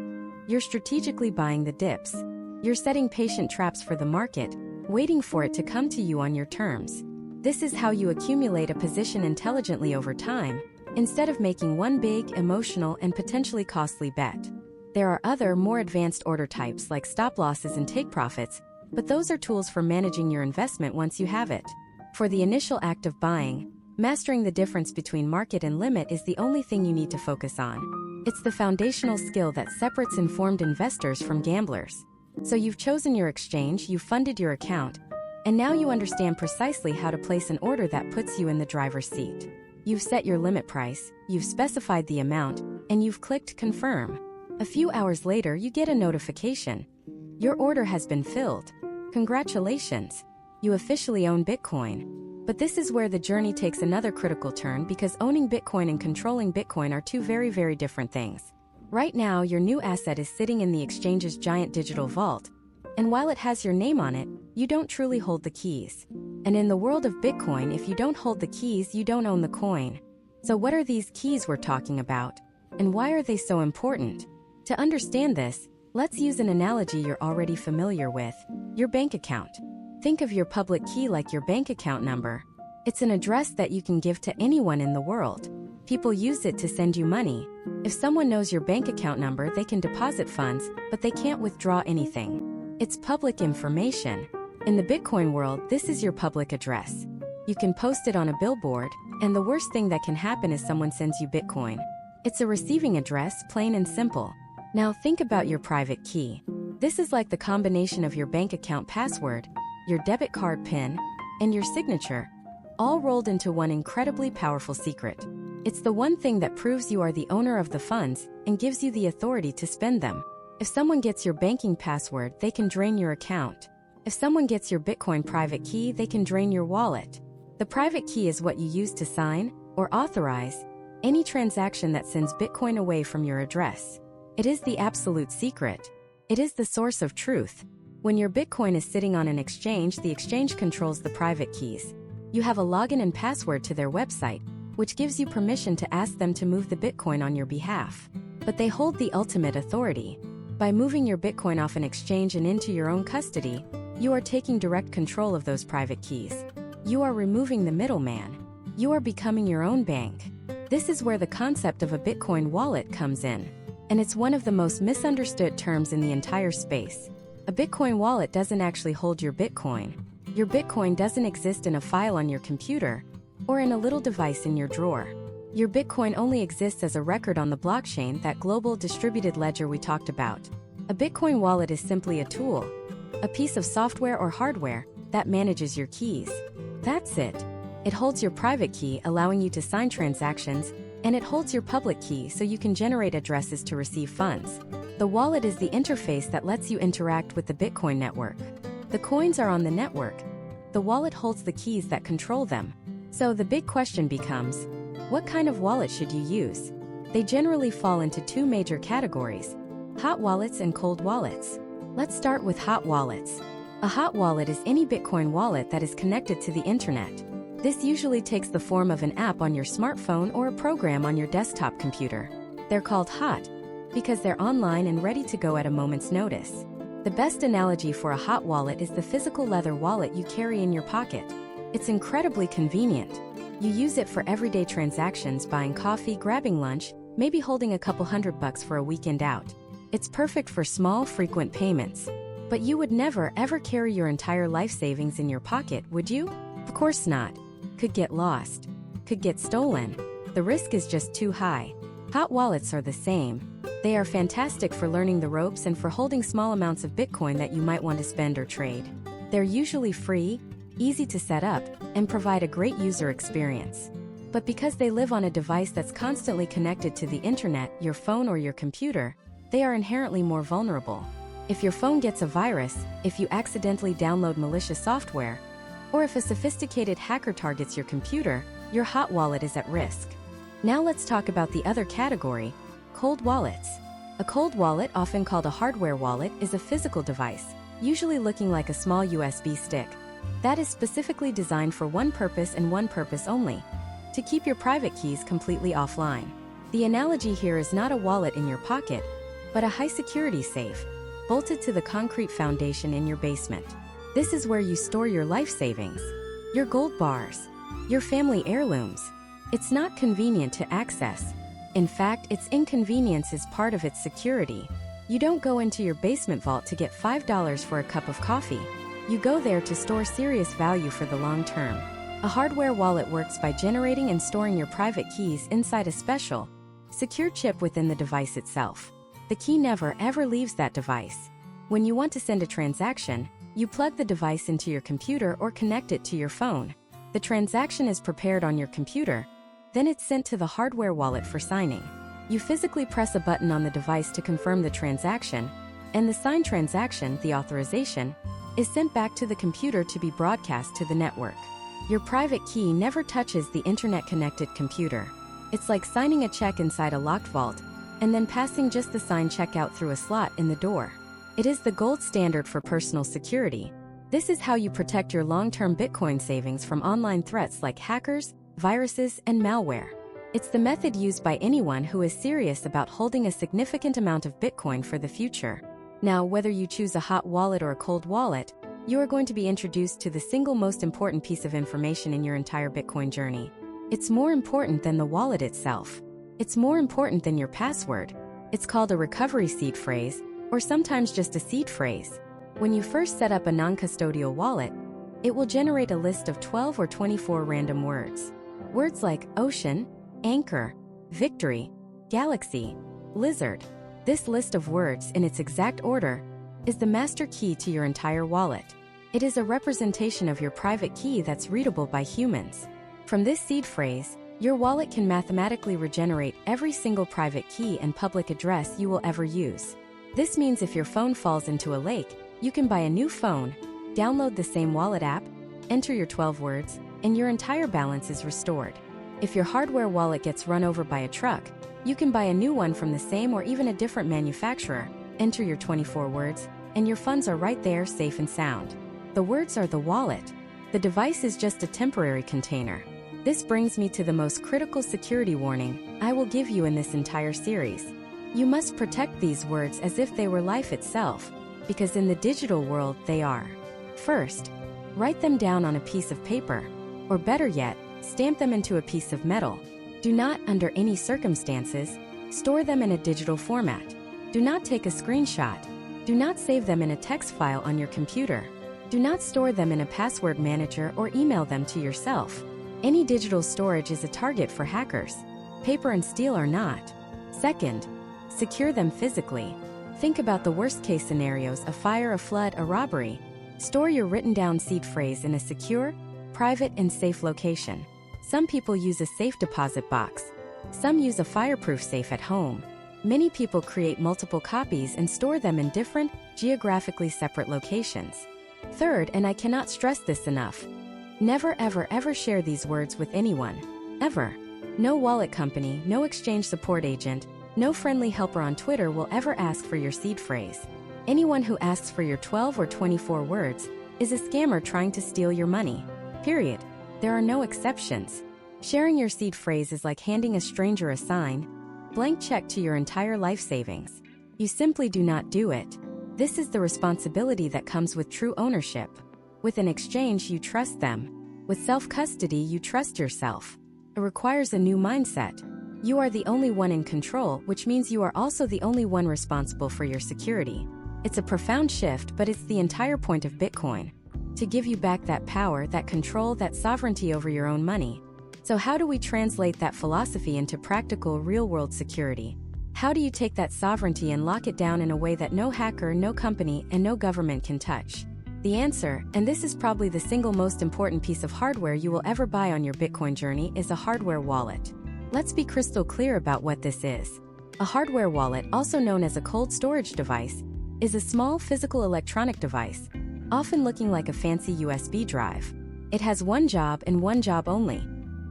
You're strategically buying the dips. You're setting patient traps for the market, waiting for it to come to you on your terms. This is how you accumulate a position intelligently over time, instead of making one big, emotional, and potentially costly bet. There are other, more advanced order types like stop losses and take profits, but those are tools for managing your investment once you have it. For the initial act of buying, mastering the difference between market and limit is the only thing you need to focus on. It's the foundational skill that separates informed investors from gamblers. So you've chosen your exchange, you've funded your account, and now you understand precisely how to place an order that puts you in the driver's seat. You've set your limit price, you've specified the amount, and you've clicked confirm. A few hours later, you get a notification. Your order has been filled. Congratulations! You officially own Bitcoin. But this is where the journey takes another critical turn, because owning Bitcoin and controlling Bitcoin are two very, very different things. Right now, your new asset is sitting in the exchange's giant digital vault, and while it has your name on it, you don't truly hold the keys. And in the world of Bitcoin, if you don't hold the keys, you don't own the coin. So what are these keys we're talking about? And why are they so important? To understand this, let's use an analogy you're already familiar with: your bank account. Think of your public key like your bank account number. It's an address that you can give to anyone in the world. People use it to send you money. If someone knows your bank account number, they can deposit funds, but they can't withdraw anything. It's public information. In the Bitcoin world, this is your public address. You can post it on a billboard, and the worst thing that can happen is someone sends you Bitcoin. It's a receiving address, plain and simple. Now think about your private key. This is like the combination of your bank account password, your debit card PIN, and your signature, all rolled into one incredibly powerful secret. It's the one thing that proves you are the owner of the funds and gives you the authority to spend them. If someone gets your banking password, they can drain your account. If someone gets your Bitcoin private key, they can drain your wallet. The private key is what you use to sign or authorize any transaction that sends Bitcoin away from your address. It is the absolute secret. It is the source of truth. When your Bitcoin is sitting on an exchange, the exchange controls the private keys. You have a login and password to their website, which gives you permission to ask them to move the Bitcoin on your behalf. But they hold the ultimate authority. By moving your Bitcoin off an exchange and into your own custody, you are taking direct control of those private keys. You are removing the middleman. You are becoming your own bank. This is where the concept of a Bitcoin wallet comes in. And it's one of the most misunderstood terms in the entire space. A Bitcoin wallet doesn't actually hold your Bitcoin. Your Bitcoin doesn't exist in a file on your computer or in a little device in your drawer. Your Bitcoin only exists as a record on the blockchain, that global distributed ledger we talked about. A Bitcoin wallet is simply a tool, a piece of software or hardware that manages your keys. That's it. It holds your private key, allowing you to sign transactions, and it holds your public key so you can generate addresses to receive funds. The wallet is the interface that lets you interact with the Bitcoin network. The coins are on the network. The wallet holds the keys that control them. So the big question becomes, what kind of wallet should you use? They generally fall into two major categories: hot wallets and cold wallets. Let's start with hot wallets. A hot wallet is any Bitcoin wallet that is connected to the internet. This usually takes the form of an app on your smartphone or a program on your desktop computer. They're called hot because they're online and ready to go at a moment's notice. The best analogy for a hot wallet is the physical leather wallet you carry in your pocket. It's incredibly convenient. You use it for everyday transactions, buying coffee, grabbing lunch, maybe holding a couple $100 for a weekend out. It's perfect for small, frequent payments. But you would never, ever carry your entire life savings in your pocket, would you? Of course not. Could get lost. Could get stolen. The risk is just too high. Hot wallets are the same. They are fantastic for learning the ropes and for holding small amounts of Bitcoin that you might want to spend or trade. They're usually free, easy to set up, and provide a great user experience. But because they live on a device that's constantly connected to the internet, your phone or your computer, they are inherently more vulnerable. If your phone gets a virus, if you accidentally download malicious software, or if a sophisticated hacker targets your computer, your hot wallet is at risk. Now let's talk about the other category, cold wallets. A cold wallet, often called a hardware wallet, is a physical device, usually looking like a small USB stick, that is specifically designed for one purpose and one purpose only: to keep your private keys completely offline. The analogy here is not a wallet in your pocket, but a high-security safe, bolted to the concrete foundation in your basement. This is where you store your life savings, your gold bars, your family heirlooms. It's not convenient to access. In fact, its inconvenience is part of its security. You don't go into your basement vault to get $5 for a cup of coffee. You go there to store serious value for the long term. A hardware wallet works by generating and storing your private keys inside a special, secure chip within the device itself. The key never ever leaves that device. When you want to send a transaction, you plug the device into your computer or connect it to your phone. The transaction is prepared on your computer, then it's sent to the hardware wallet for signing. You physically press a button on the device to confirm the transaction, and the signed transaction, the authorization, is sent back to the computer to be broadcast to the network. Your private key never touches the internet-connected computer. It's like signing a check inside a locked vault, and then passing just the signed check out through a slot in the door. It is the gold standard for personal security. This is how you protect your long-term Bitcoin savings from online threats like hackers, viruses, and malware. It's the method used by anyone who is serious about holding a significant amount of Bitcoin for the future. Now, whether you choose a hot wallet or a cold wallet, you are going to be introduced to the single most important piece of information in your entire Bitcoin journey. It's more important than the wallet itself. It's more important than your password. It's called a recovery seed phrase, or sometimes just a seed phrase. When you first set up a non-custodial wallet, it will generate a list of 12 or 24 random words. Words like ocean, anchor, victory, galaxy, lizard. This list of words, in its exact order, is the master key to your entire wallet. It is a representation of your private key that's readable by humans. From this seed phrase, your wallet can mathematically regenerate every single private key and public address you will ever use. This means if your phone falls into a lake, you can buy a new phone, download the same wallet app, enter your 12 words, and your entire balance is restored. If your hardware wallet gets run over by a truck, you can buy a new one from the same or even a different manufacturer, enter your 24 words, and your funds are right there safe and sound. The words are the wallet. The device is just a temporary container. This brings me to the most critical security warning I will give you in this entire series. You must protect these words as if they were life itself, because in the digital world they are. First, write them down on a piece of paper, or better yet, stamp them into a piece of metal. Do not, under any circumstances, store them in a digital format. Do not take a screenshot. Do not save them in a text file on your computer. Do not store them in a password manager or email them to yourself. Any digital storage is a target for hackers. Paper and steel are not. Second, secure them physically. Think about the worst-case scenarios: a fire, a flood, a robbery. Store your written-down seed phrase in a secure, private, and safe location. Some people use a safe deposit box. Some use a fireproof safe at home. Many people create multiple copies and store them in different, geographically separate locations. Third, and I cannot stress this enough, never ever ever share these words with anyone. Ever. No wallet company, no exchange support agent, no friendly helper on Twitter will ever ask for your seed phrase. Anyone who asks for your 12 or 24 words is a scammer trying to steal your money. Period. There are no exceptions. Sharing your seed phrase is like handing a stranger a signed, blank check to your entire life savings. You simply do not do it. This is the responsibility that comes with true ownership. With an exchange, you trust them. With self-custody, you trust yourself. It requires a new mindset. You are the only one in control, which means you are also the only one responsible for your security. It's a profound shift, but it's the entire point of Bitcoin. To give you back that power, that control, that sovereignty over your own money. So how do we translate that philosophy into practical, real-world security? How do you take that sovereignty and lock it down in a way that no hacker, no company, and no government can touch? The answer, and this is probably the single most important piece of hardware you will ever buy on your Bitcoin journey, is a hardware wallet. Let's be crystal clear about what this is. A hardware wallet, also known as a cold storage device, is a small physical electronic device, often looking like a fancy USB drive. It has one job and one job only: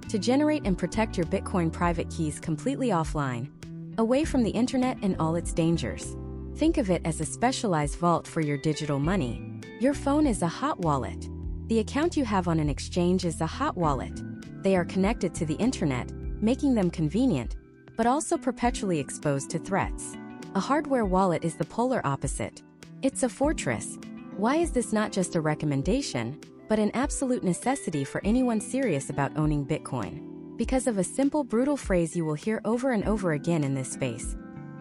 to generate and protect your Bitcoin private keys completely offline, away from the internet and all its dangers. Think of it as a specialized vault for your digital money. Your phone is a hot wallet. The account you have on an exchange is a hot wallet. They are connected to the internet, making them convenient, but also perpetually exposed to threats. A hardware wallet is the polar opposite. It's a fortress. Why is this not just a recommendation, but an absolute necessity for anyone serious about owning Bitcoin? Because of a simple, brutal phrase you will hear over and over again in this space.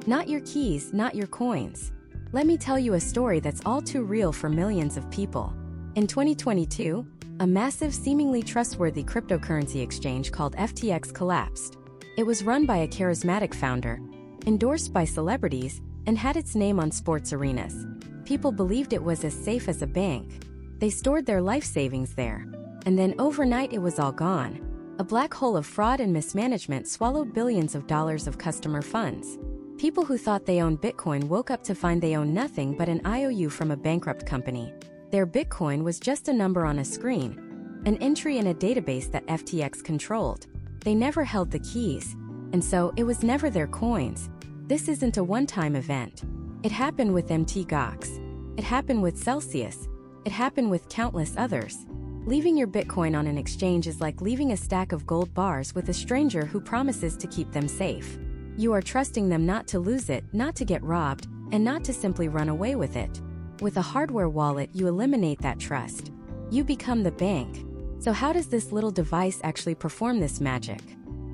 Not your keys, not your coins. Let me tell you a story that's all too real for millions of people. In 2022, a massive, seemingly trustworthy cryptocurrency exchange called FTX collapsed. It was run by a charismatic founder, endorsed by celebrities, and had its name on sports arenas. People believed it was as safe as a bank. They stored their life savings there. And then overnight it was all gone. A black hole of fraud and mismanagement swallowed billions of dollars of customer funds. People who thought they owned Bitcoin woke up to find they owned nothing but an IOU from a bankrupt company. Their Bitcoin was just a number on a screen, an entry in a database that FTX controlled. They never held the keys, and so it was never their coins. This isn't a one-time event. It happened with Mt. Gox. It happened with Celsius. It happened with countless others. Leaving your Bitcoin on an exchange is like leaving a stack of gold bars with a stranger who promises to keep them safe. You are trusting them not to lose it, not to get robbed, and not to simply run away with it. With a hardware wallet, you eliminate that trust. You become the bank. So how does this little device actually perform this magic?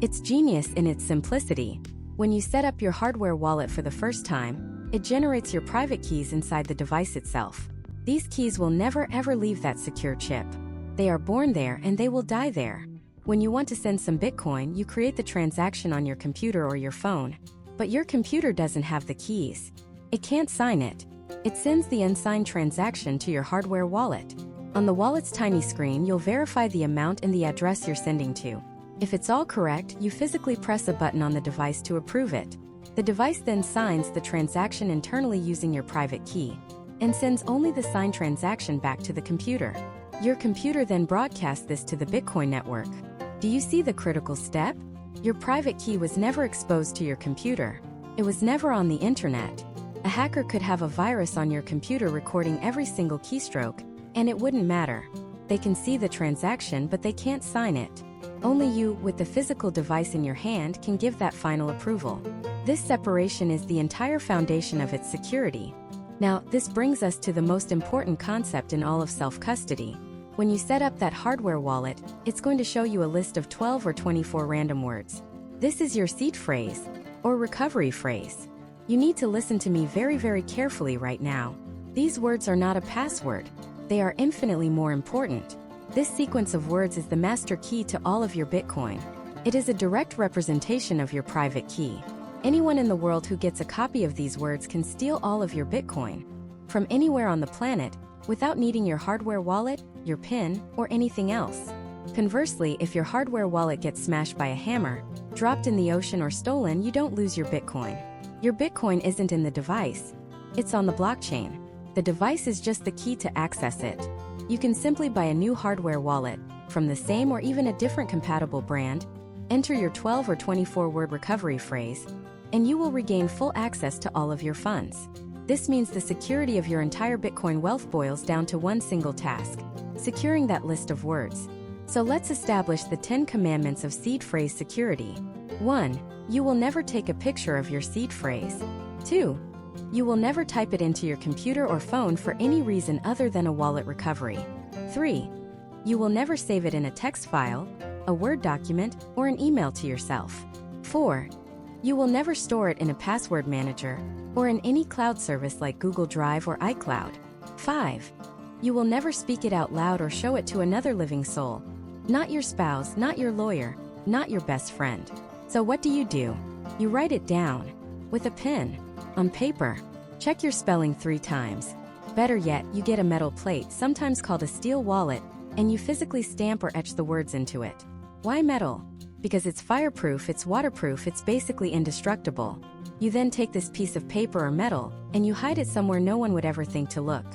It's genius in its simplicity. When you set up your hardware wallet for the first time, it generates your private keys inside the device itself. These keys will never ever leave that secure chip. They are born there and they will die there. When you want to send some Bitcoin, you create the transaction on your computer or your phone. But your computer doesn't have the keys. It can't sign it. It sends the unsigned transaction to your hardware wallet. On the wallet's tiny screen, you'll verify the amount and the address you're sending to. If it's all correct, you physically press a button on the device to approve it. The device then signs the transaction internally using your private key and sends only the signed transaction back to the computer. Your computer then broadcasts this to the Bitcoin network. Do you see the critical step? Your private key was never exposed to your computer. It was never on the internet. A hacker could have a virus on your computer recording every single keystroke, and it wouldn't matter. They can see the transaction, but they can't sign it. Only you, with the physical device in your hand, can give that final approval. This separation is the entire foundation of its security. Now, this brings us to the most important concept in all of self-custody. When you set up that hardware wallet, it's going to show you a list of 12 or 24 random words. This is your seed phrase, or recovery phrase. You need to listen to me very, very carefully right now. These words are not a password. They are infinitely more important. This sequence of words is the master key to all of your Bitcoin. It is a direct representation of your private key. Anyone in the world who gets a copy of these words can steal all of your Bitcoin from anywhere on the planet without needing your hardware wallet, your PIN, or anything else. Conversely, if your hardware wallet gets smashed by a hammer, dropped in the ocean, or stolen, you don't lose your Bitcoin. Your Bitcoin isn't in the device. It's on the blockchain. The device is just the key to access it. You can simply buy a new hardware wallet from the same or even a different compatible brand, enter your 12 or 24 word recovery phrase, and you will regain full access to all of your funds. This means the security of your entire Bitcoin wealth boils down to one single task: securing that list of words. So let's establish the 10 commandments of seed phrase security. 1. You will never take a picture of your seed phrase. 2. You will never type it into your computer or phone for any reason other than a wallet recovery. 3. You will never save it in a text file, a Word document, or an email to yourself. 4. You will never store it in a password manager or in any cloud service like Google Drive or iCloud. 5. You will never speak it out loud or show it to another living soul. Not your spouse, not your lawyer, not your best friend. So what do? You write it down with a pen, on paper. Check your spelling 3 times. Better yet, you get a metal plate, sometimes called a steel wallet, and you physically stamp or etch the words into it. Why metal? Because it's fireproof, it's waterproof, it's basically indestructible. You then take this piece of paper or metal, and you hide it somewhere no one would ever think to look.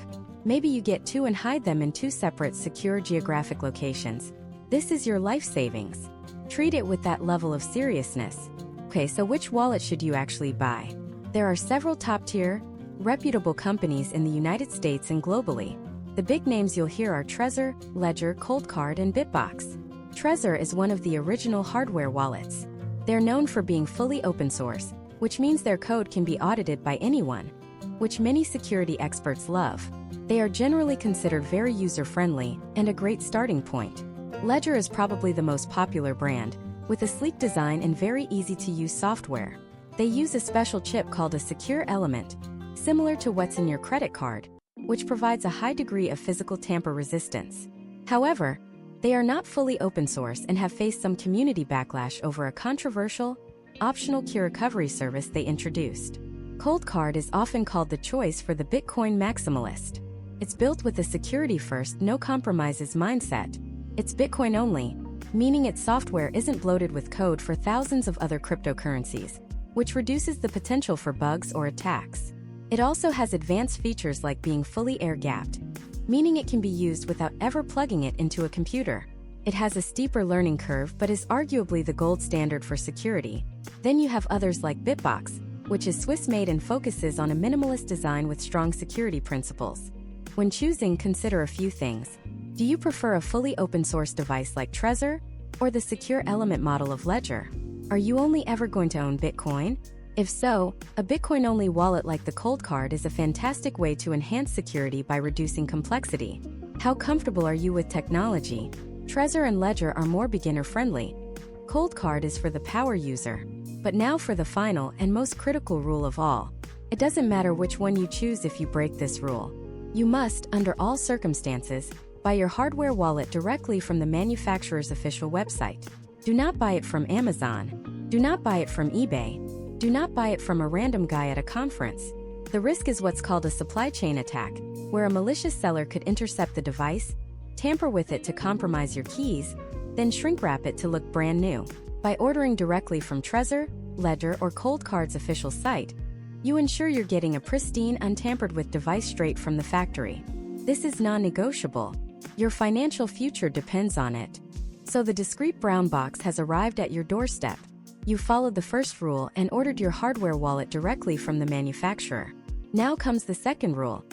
Maybe you get 2 and hide them in 2 separate, secure geographic locations. This is your life savings. Treat it with that level of seriousness. Okay, so which wallet should you actually buy? There are several top-tier, reputable companies in the United States and globally. The big names you'll hear are Trezor, Ledger, Coldcard, and Bitbox. Trezor is one of the original hardware wallets. They're known for being fully open source, which means their code can be audited by anyone, which many security experts love. They are generally considered very user-friendly and a great starting point. Ledger is probably the most popular brand, with a sleek design and very easy-to-use software. They use a special chip called a secure element, similar to what's in your credit card, which provides a high degree of physical tamper resistance. However, they are not fully open source and have faced some community backlash over a controversial, optional key recovery service they introduced. Coldcard is often called the choice for the Bitcoin maximalist. It's built with a security-first, no-compromises mindset. It's Bitcoin only, meaning its software isn't bloated with code for thousands of other cryptocurrencies, which reduces the potential for bugs or attacks. It also has advanced features like being fully air-gapped, meaning it can be used without ever plugging it into a computer. It has a steeper learning curve but is arguably the gold standard for security. Then you have others like Bitbox, which is Swiss-made and focuses on a minimalist design with strong security principles. When choosing, consider a few things. Do you prefer a fully open-source device like Trezor, or the secure element model of Ledger? Are you only ever going to own Bitcoin? If so, a Bitcoin-only wallet like the Coldcard is a fantastic way to enhance security by reducing complexity. How comfortable are you with technology? Trezor and Ledger are more beginner-friendly. Coldcard is for the power user. But now for the final and most critical rule of all. It doesn't matter which one you choose if you break this rule. You must, under all circumstances, buy your hardware wallet directly from the manufacturer's official website. Do not buy it from Amazon. Do not buy it from eBay. Do not buy it from a random guy at a conference. The risk is what's called a supply chain attack, where a malicious seller could intercept the device, tamper with it to compromise your keys, then shrink wrap it to look brand new. By ordering directly from Trezor, Ledger, or Coldcard's official site, you ensure you're getting a pristine, untampered with device straight from the factory. This is non-negotiable. Your financial future depends on it. So the discreet brown box has arrived at your doorstep. You followed the first rule and ordered your hardware wallet directly from the manufacturer. Now comes the second rule.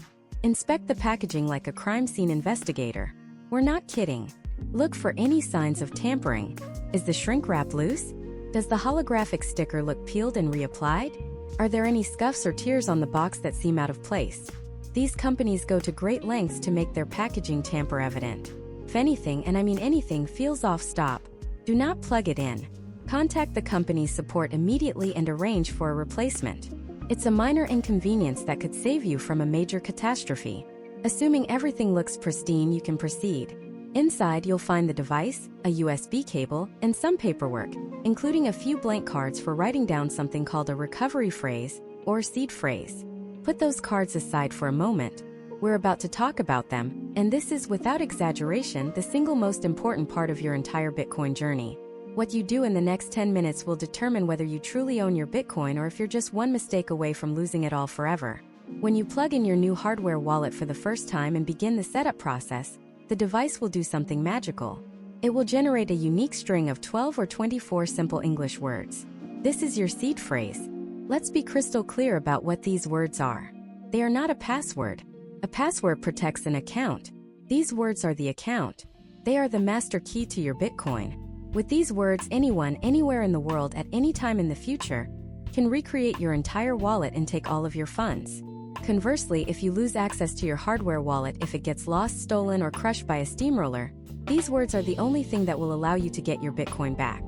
Inspect the packaging like a crime scene investigator. We're not kidding. Look for any signs of tampering. Is the shrink wrap loose? Does the holographic sticker look peeled and reapplied? Are there any scuffs or tears on the box that seem out of place? These companies go to great lengths to make their packaging tamper evident. If anything, and I mean anything, feels off, stop. Do not plug it in. Contact the company's support immediately and arrange for a replacement. It's a minor inconvenience that could save you from a major catastrophe. Assuming everything looks pristine, you can proceed. Inside, you'll find the device, a USB cable, and some paperwork, including a few blank cards for writing down something called a recovery phrase or seed phrase. Put those cards aside for a moment. We're about to talk about them, and this is, without exaggeration, the single most important part of your entire Bitcoin journey. What you do in the next 10 minutes will determine whether you truly own your Bitcoin or if you're just one mistake away from losing it all forever. When you plug in your new hardware wallet for the first time and begin the setup process, the device will do something magical. It will generate a unique string of 12 or 24 simple English words. This is your seed phrase. Let's be crystal clear about what these words are. They are not a password. A password protects an account. These words are the account. They are the master key to your Bitcoin. With these words, anyone, anywhere in the world at any time in the future can recreate your entire wallet and take all of your funds. Conversely, if you lose access to your hardware wallet, if it gets lost, stolen, or crushed by a steamroller, these words are the only thing that will allow you to get your Bitcoin back.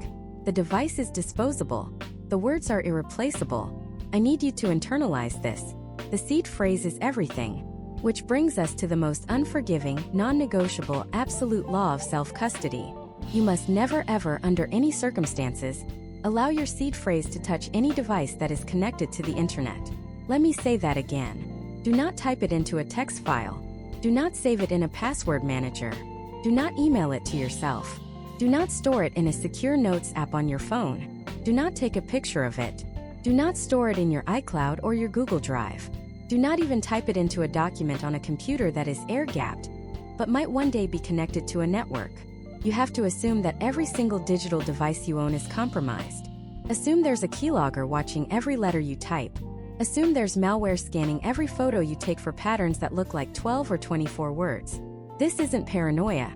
The device is disposable. The words are irreplaceable. I need you to internalize this. The seed phrase is everything. Which brings us to the most unforgiving, non-negotiable, absolute law of self-custody. You must never ever, under any circumstances, allow your seed phrase to touch any device that is connected to the internet. Let me say that again. Do not type it into a text file. Do not save it in a password manager. Do not email it to yourself. Do not store it in a secure notes app on your phone. Do not take a picture of it. Do not store it in your iCloud or your Google Drive. Do not even type it into a document on a computer that is air-gapped, but might one day be connected to a network. You have to assume that every single digital device you own is compromised. Assume there's a keylogger watching every letter you type. Assume there's malware scanning every photo you take for patterns that look like 12 or 24 words. This isn't paranoia.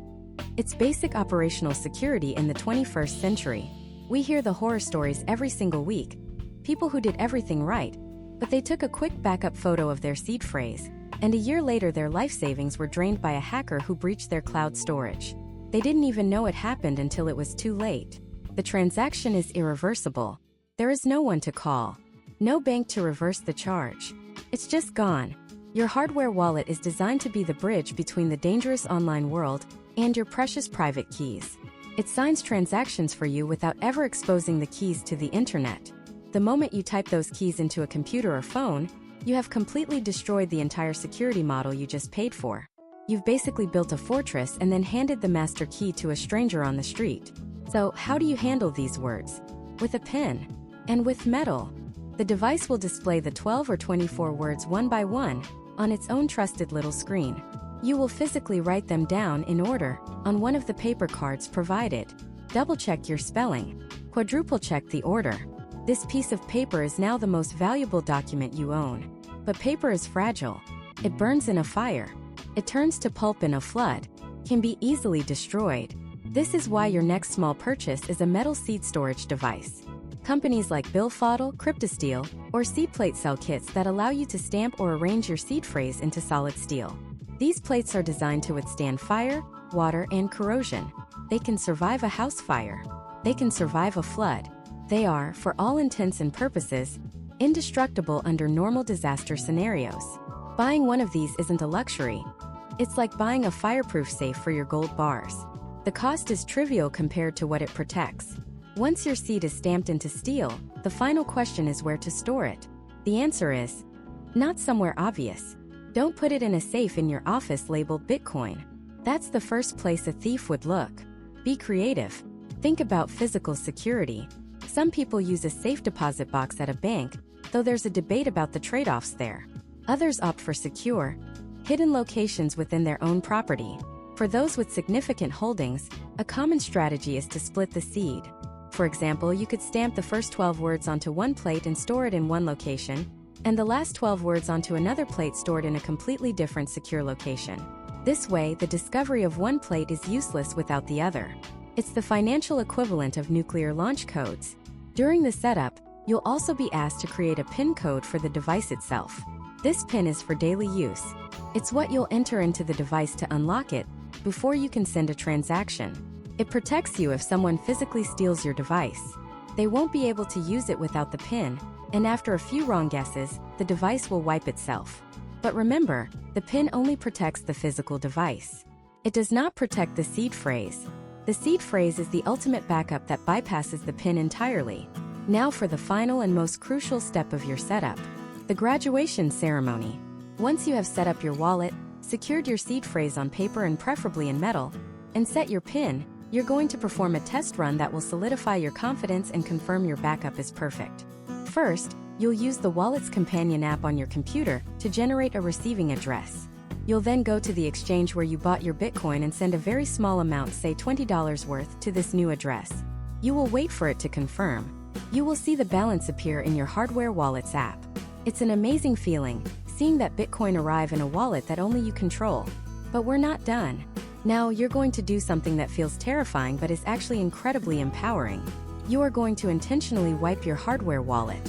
It's basic operational security in the 21st century. We hear the horror stories every single week. People who did everything right, but they took a quick backup photo of their seed phrase, and a year later their life savings were drained by a hacker who breached their cloud storage. They didn't even know it happened until it was too late. The transaction is irreversible. There is no one to call. No bank to reverse the charge. It's just gone. Your hardware wallet is designed to be the bridge between the dangerous online world and your precious private keys. It signs transactions for you without ever exposing the keys to the internet. The moment you type those keys into a computer or phone, you have completely destroyed the entire security model you just paid for. You've basically built a fortress and then handed the master key to a stranger on the street. So, how do you handle these words? With a pen. And with metal. The device will display the 12 or 24 words one by one on its own trusted little screen. You will physically write them down in order on one of the paper cards provided. Double-check your spelling. Quadruple-check the order. This piece of paper is now the most valuable document you own. But paper is fragile. It burns in a fire. It turns to pulp in a flood, can be easily destroyed. This is why your next small purchase is a metal seed storage device. Companies like Billfodl, Cryptosteel, or Seedplate sell kits that allow you to stamp or arrange your seed phrase into solid steel. These plates are designed to withstand fire, water, and corrosion. They can survive a house fire. They can survive a flood. They are, for all intents and purposes, indestructible under normal disaster scenarios. Buying one of these isn't a luxury. It's like buying a fireproof safe for your gold bars. The cost is trivial compared to what it protects. Once your seed is stamped into steel, the final question is where to store it. The answer is not somewhere obvious. Don't put it in a safe in your office labeled Bitcoin. That's the first place a thief would look. Be creative. Think about physical security. Some people use a safe deposit box at a bank, though there's a debate about the trade-offs there. Others opt for secure, hidden locations within their own property. For those with significant holdings, a common strategy is to split the seed. For example, you could stamp the first 12 words onto one plate and store it in one location, and the last 12 words onto another plate stored in a completely different secure location. This way, the discovery of one plate is useless without the other. It's the financial equivalent of nuclear launch codes. During the setup, you'll also be asked to create a PIN code for the device itself. This PIN is for daily use. It's what you'll enter into the device to unlock it before you can send a transaction. It protects you if someone physically steals your device. They won't be able to use it without the PIN, and after a few wrong guesses, the device will wipe itself. But remember, the PIN only protects the physical device. It does not protect the seed phrase. The seed phrase is the ultimate backup that bypasses the PIN entirely. Now for the final and most crucial step of your setup, the graduation ceremony. Once you have set up your wallet, secured your seed phrase on paper and preferably in metal, and set your PIN, you're going to perform a test run that will solidify your confidence and confirm your backup is perfect. First, you'll use the wallet's companion app on your computer to generate a receiving address. You'll then go to the exchange where you bought your Bitcoin and send a very small amount, say $20 worth, to this new address. You will wait for it to confirm. You will see the balance appear in your hardware wallet's app. It's an amazing feeling, seeing that Bitcoin arrive in a wallet that only you control. But we're not done. Now you're going to do something that feels terrifying but is actually incredibly empowering. You are going to intentionally wipe your hardware wallet.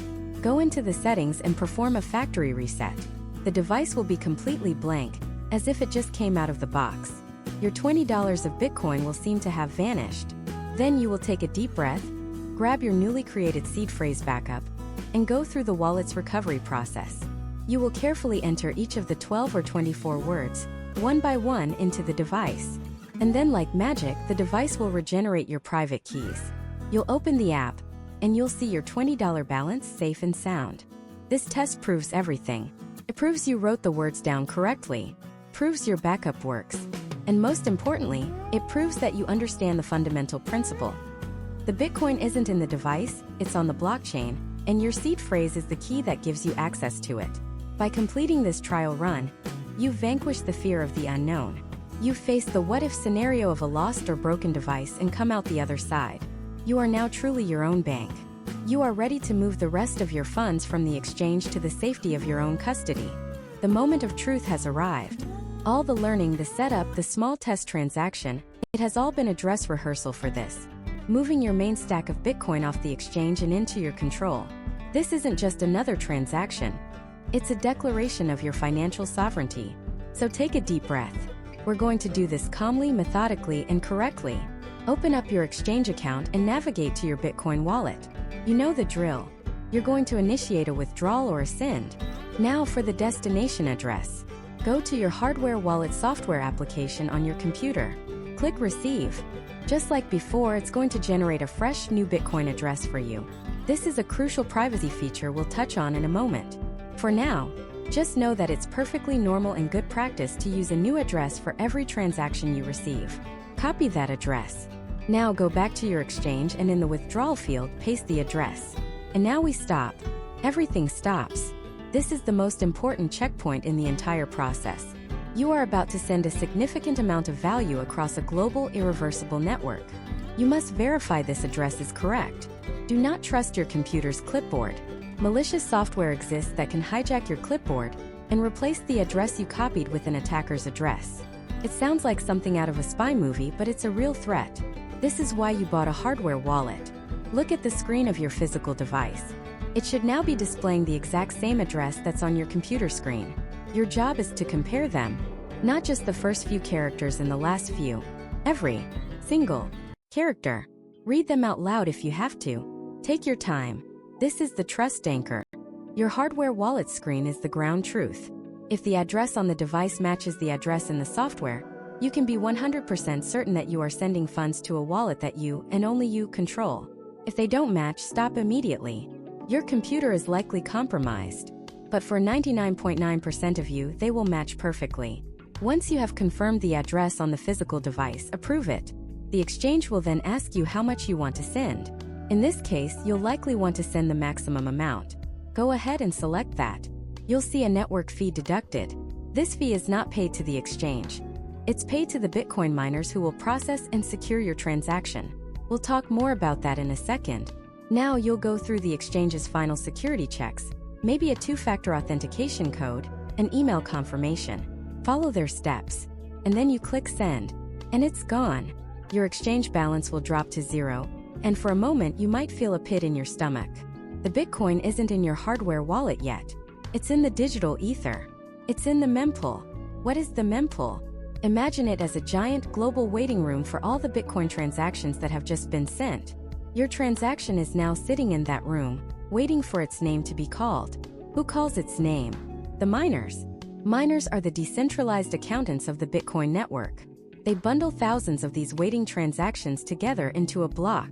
Go into the settings and perform a factory reset. The device will be completely blank, as if it just came out of the box. Your $20 of Bitcoin will seem to have vanished. Then you will take a deep breath, grab your newly created seed phrase backup, and go through the wallet's recovery process. You will carefully enter each of the 12 or 24 words, one by one, into the device. And then, like magic, the device will regenerate your private keys. You'll open the app, and you'll see your $20 balance safe and sound. This test proves everything. It proves you wrote the words down correctly, proves your backup works, and most importantly, it proves that you understand the fundamental principle. The Bitcoin isn't in the device, it's on the blockchain, and your seed phrase is the key that gives you access to it. By completing this trial run, you've vanquished the fear of the unknown. You've faced the what-if scenario of a lost or broken device and come out the other side. You are now truly your own bank. You are ready to move the rest of your funds from the exchange to the safety of your own custody. The moment of truth has arrived. All the learning, the setup, the small test transaction, it has all been a dress rehearsal for this. Moving your main stack of Bitcoin off the exchange and into your control. This isn't just another transaction. It's a declaration of your financial sovereignty. So take a deep breath. We're going to do this calmly, methodically, and correctly. Open up your exchange account and navigate to your Bitcoin wallet. You know the drill. You're going to initiate a withdrawal or a send. Now for the destination address. Go to your hardware wallet software application on your computer. Click Receive. Just like before, it's going to generate a fresh new Bitcoin address for you. This is a crucial privacy feature we'll touch on in a moment. For now, just know that it's perfectly normal and good practice to use a new address for every transaction you receive. Copy that address. Now go back to your exchange and in the withdrawal field, paste the address. And now we stop. Everything stops. This is the most important checkpoint in the entire process. You are about to send a significant amount of value across a global, irreversible network. You must verify this address is correct. Do not trust your computer's clipboard. Malicious software exists that can hijack your clipboard and replace the address you copied with an attacker's address. It sounds like something out of a spy movie, but it's a real threat. This is why you bought a hardware wallet. Look at the screen of your physical device. It should now be displaying the exact same address that's on your computer screen. Your job is to compare them, not just the first few characters and the last few. Every single character. Read them out loud if you have to. Take your time. This is the trust anchor. Your hardware wallet screen is the ground truth. If the address on the device matches the address in the software, you can be 100% certain that you are sending funds to a wallet that you, and only you, control. If they don't match, stop immediately. Your computer is likely compromised. But for 99.9% of you, they will match perfectly. Once you have confirmed the address on the physical device, approve it. The exchange will then ask you how much you want to send. In this case, you'll likely want to send the maximum amount. Go ahead and select that. You'll see a network fee deducted. This fee is not paid to the exchange. It's paid to the Bitcoin miners who will process and secure your transaction. We'll talk more about that in a second. Now you'll go through the exchange's final security checks, maybe a two-factor authentication code, an email confirmation. Follow their steps, and then you click send, and it's gone. Your exchange balance will drop to zero, and for a moment you might feel a pit in your stomach. The Bitcoin isn't in your hardware wallet yet. It's in the digital ether. It's in the mempool. What is the mempool? Imagine it as a giant global waiting room for all the Bitcoin transactions that have just been sent. Your transaction is now sitting in that room, waiting for its name to be called. Who calls its name? The miners. Miners are the decentralized accountants of the Bitcoin network. They bundle thousands of these waiting transactions together into a block.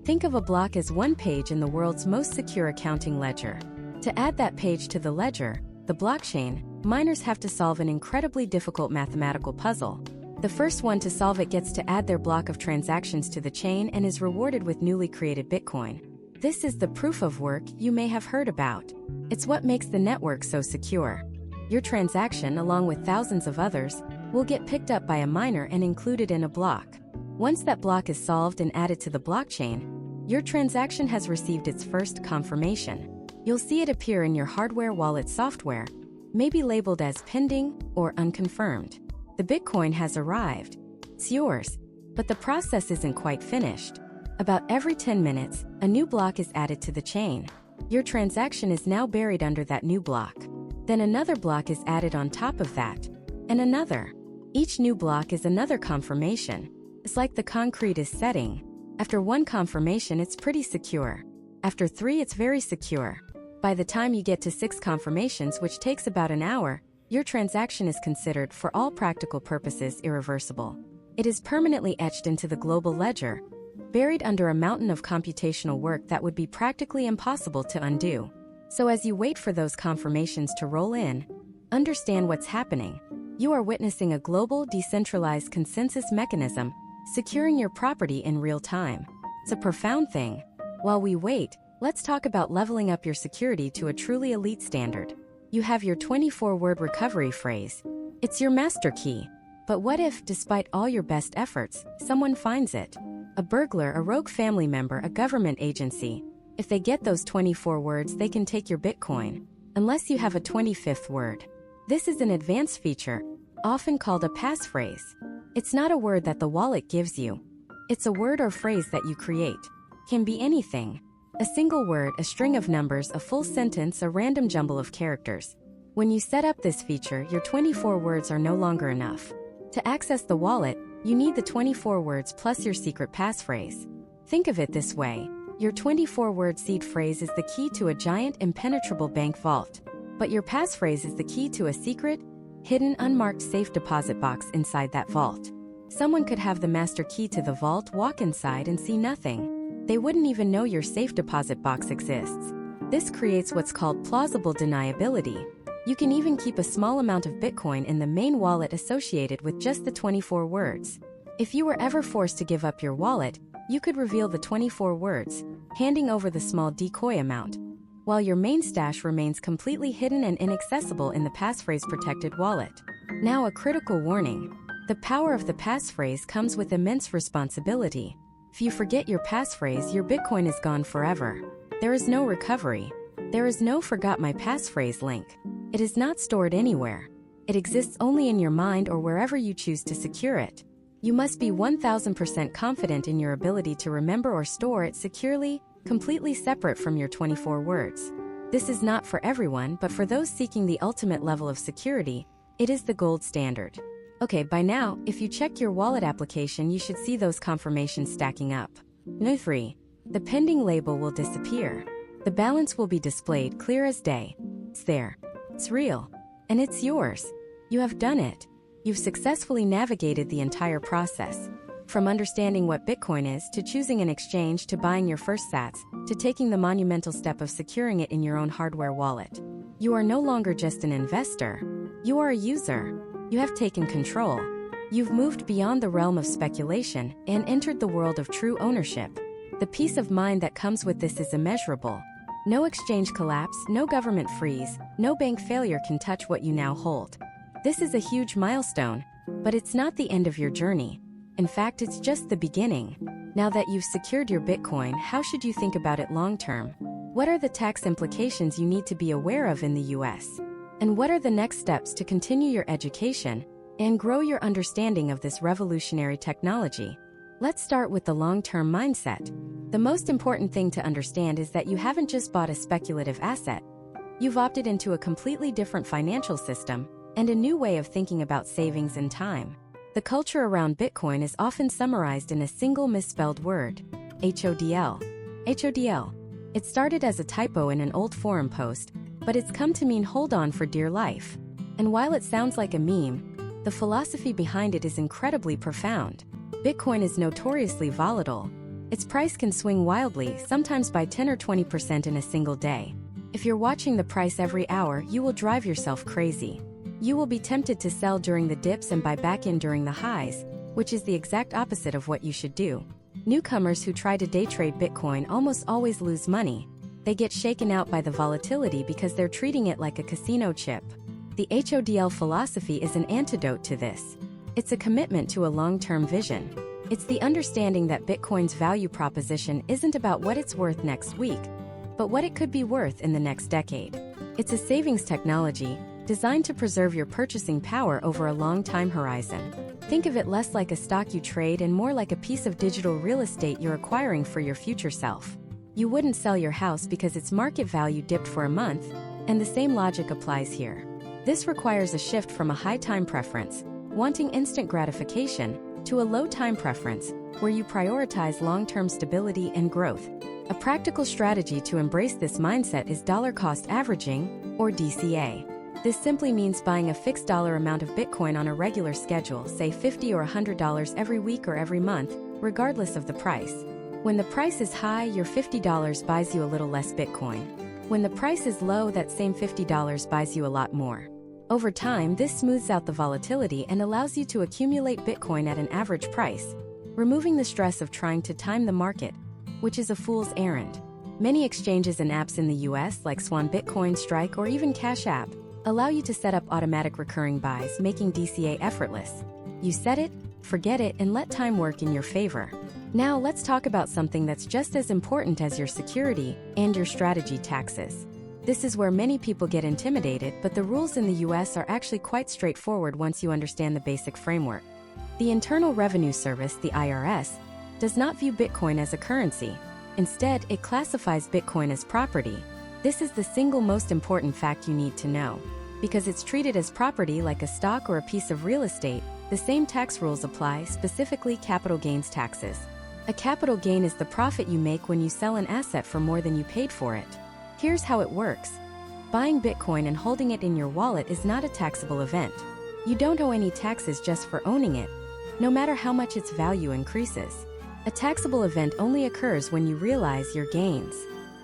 Think of a block as one page in the world's most secure accounting ledger. To add that page to the ledger, the blockchain, miners have to solve an incredibly difficult mathematical puzzle. The first one to solve it gets to add their block of transactions to the chain and is rewarded with newly created Bitcoin. This is the proof of work you may have heard about. It's what makes the network so secure. Your transaction, along with thousands of others, will get picked up by a miner and included in a block. Once that block is solved and added to the blockchain, your transaction has received its first confirmation. You'll see it appear in your hardware wallet software, maybe labeled as pending or unconfirmed. The Bitcoin has arrived. It's yours. But the process isn't quite finished. About every 10 minutes, a new block is added to the chain. Your transaction is now buried under that new block. Then another block is added on top of that, and another. Each new block is another confirmation. It's like the concrete is setting. After one confirmation, it's pretty secure. After 3, it's very secure. By the time you get to 6 confirmations, which takes about an hour, your transaction is considered, for all practical purposes, irreversible. It is permanently etched into the global ledger, buried under a mountain of computational work that would be practically impossible to undo. So as you wait for those confirmations to roll in, understand what's happening. You are witnessing a global, decentralized consensus mechanism, securing your property in real time. It's a profound thing. While we wait, let's talk about leveling up your security to a truly elite standard. You have your 24-word recovery phrase. It's your master key. But what if, despite all your best efforts, someone finds it? A burglar, a rogue family member, a government agency. If they get those 24 words, they can take your Bitcoin, unless you have a 25th word. This is an advanced feature, often called a passphrase. It's not a word that the wallet gives you. It's a word or phrase that you create. Can be anything. A single word, a string of numbers, a full sentence, a random jumble of characters. When you set up this feature, your 24 words are no longer enough. To access the wallet, you need the 24 words plus your secret passphrase. Think of it this way. Your 24-word seed phrase is the key to a giant, impenetrable bank vault. But your passphrase is the key to a secret, hidden, unmarked safe deposit box inside that vault. Someone could have the master key to the vault, walk inside, and see nothing. They wouldn't even know your safe deposit box exists. This creates what's called plausible deniability. You can even keep a small amount of Bitcoin in the main wallet associated with just the 24 words. If you were ever forced to give up your wallet, you could reveal the 24 words, handing over the small decoy amount, while your main stash remains completely hidden and inaccessible in the passphrase-protected wallet. Now, a critical warning. The power of the passphrase comes with immense responsibility. If you forget your passphrase, your Bitcoin is gone forever. There is no recovery. There is no forgot my passphrase link. It is not stored anywhere. It exists only in your mind or wherever you choose to secure it. You must be 1000% confident in your ability to remember or store it securely, completely separate from your 24 words. This is not for everyone, but for those seeking the ultimate level of security, it is the gold standard. Okay, by now, if you check your wallet application, you should see those confirmations stacking up. No 3. The pending label will disappear. The balance will be displayed clear as day. It's there. It's real. And it's yours. You have done it. You've successfully navigated the entire process. From understanding what Bitcoin is, to choosing an exchange, to buying your first sats, to taking the monumental step of securing it in your own hardware wallet. You are no longer just an investor. You are a user. You have taken control. You've moved beyond the realm of speculation and entered the world of true ownership. The peace of mind that comes with this is immeasurable. No exchange collapse, no government freeze, no bank failure can touch what you now hold. This is a huge milestone, But it's not the end of your journey. In fact, it's just the beginning. Now that you've secured your Bitcoin, how should you think about it long-term? What are the tax implications you need to be aware of in the US? And what are the next steps to continue your education and grow your understanding of this revolutionary technology? Let's start with the long-term mindset. The most important thing to understand is that you haven't just bought a speculative asset. You've opted into a completely different financial system and a new way of thinking about savings and time. The culture around Bitcoin is often summarized in a single misspelled word: HODL. HODL. It started as a typo in an old forum post, but it's come to mean hold on for dear life. And while it sounds like a meme, the philosophy behind it is incredibly profound. Bitcoin is notoriously volatile. Its price can swing wildly, sometimes by 10 or 20% in a single day. If you're watching the price every hour, you will drive yourself crazy. You will be tempted to sell during the dips and buy back in during the highs, which is the exact opposite of what you should do. Newcomers who try to day trade Bitcoin almost always lose money. They get shaken out by the volatility because they're treating it like a casino chip. The HODL philosophy is an antidote to this. It's a commitment to a long-term vision. It's the understanding that Bitcoin's value proposition isn't about what it's worth next week, but what it could be worth in the next decade. It's a savings technology designed to preserve your purchasing power over a long time horizon. Think of it less like a stock you trade and more like a piece of digital real estate you're acquiring for your future self. You wouldn't sell your house because its market value dipped for a month, and the same logic applies here. This requires a shift from a high time preference, wanting instant gratification, to a low time preference, where you prioritize long-term stability and growth. A practical strategy to embrace this mindset is dollar cost averaging, or DCA. This simply means buying a fixed dollar amount of Bitcoin on a regular schedule, say $50 or $100 every week or every month, regardless of the price. When the price is high, your $50 buys you a little less Bitcoin. When the price is low, that same $50 buys you a lot more. Over time, this smooths out the volatility and allows you to accumulate Bitcoin at an average price, removing the stress of trying to time the market, which is a fool's errand. Many exchanges and apps in the US, like Swan Bitcoin, Strike, or even Cash App, allow you to set up automatic recurring buys, making DCA effortless. You set it, forget it, and let time work in your favor. Now let's talk about something that's just as important as your security and your strategy: taxes. This is where many people get intimidated, but the rules in the US are actually quite straightforward once you understand the basic framework. The Internal Revenue Service, the IRS, does not view Bitcoin as a currency. Instead, it classifies Bitcoin as property. This is the single most important fact you need to know. Because it's treated as property like a stock or a piece of real estate, the same tax rules apply, specifically capital gains taxes. A capital gain is the profit you make when you sell an asset for more than you paid for it. Here's how it works. Buying Bitcoin and holding it in your wallet is not a taxable event. You don't owe any taxes just for owning it, no matter how much its value increases. A taxable event only occurs when you realize your gains.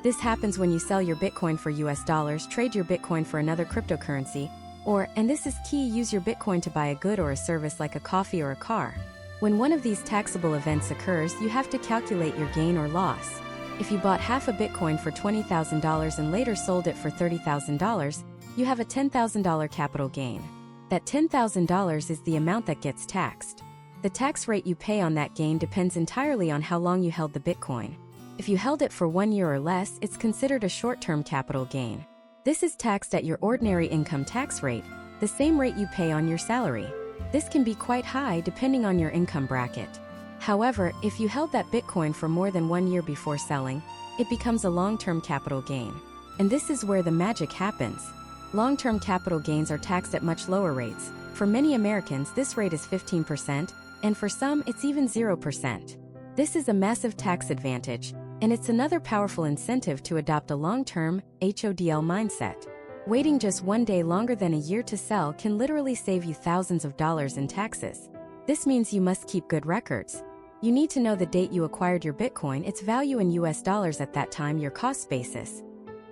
This happens when you sell your Bitcoin for US dollars, trade your Bitcoin for another cryptocurrency, or, and this is key, use your Bitcoin to buy a good or a service like a coffee or a car. When one of these taxable events occurs, you have to calculate your gain or loss. If you bought half a Bitcoin for $20,000 and later sold it for $30,000, you have a $10,000 capital gain. That $10,000 is the amount that gets taxed. The tax rate you pay on that gain depends entirely on how long you held the Bitcoin. If you held it for 1 year or less, it's considered a short-term capital gain. This is taxed at your ordinary income tax rate, the same rate you pay on your salary. This can be quite high depending on your income bracket. However, if you held that Bitcoin for more than 1 year before selling, it becomes a long-term capital gain. And this is where the magic happens. Long-term capital gains are taxed at much lower rates. For many Americans, this rate is 15%, and for some, it's even 0%. This is a massive tax advantage, and it's another powerful incentive to adopt a long-term HODL mindset. Waiting just 1 day longer than a year to sell can literally save you thousands of dollars in taxes. This means you must keep good records. You need to know the date you acquired your Bitcoin, its value in US dollars at that time, your cost basis,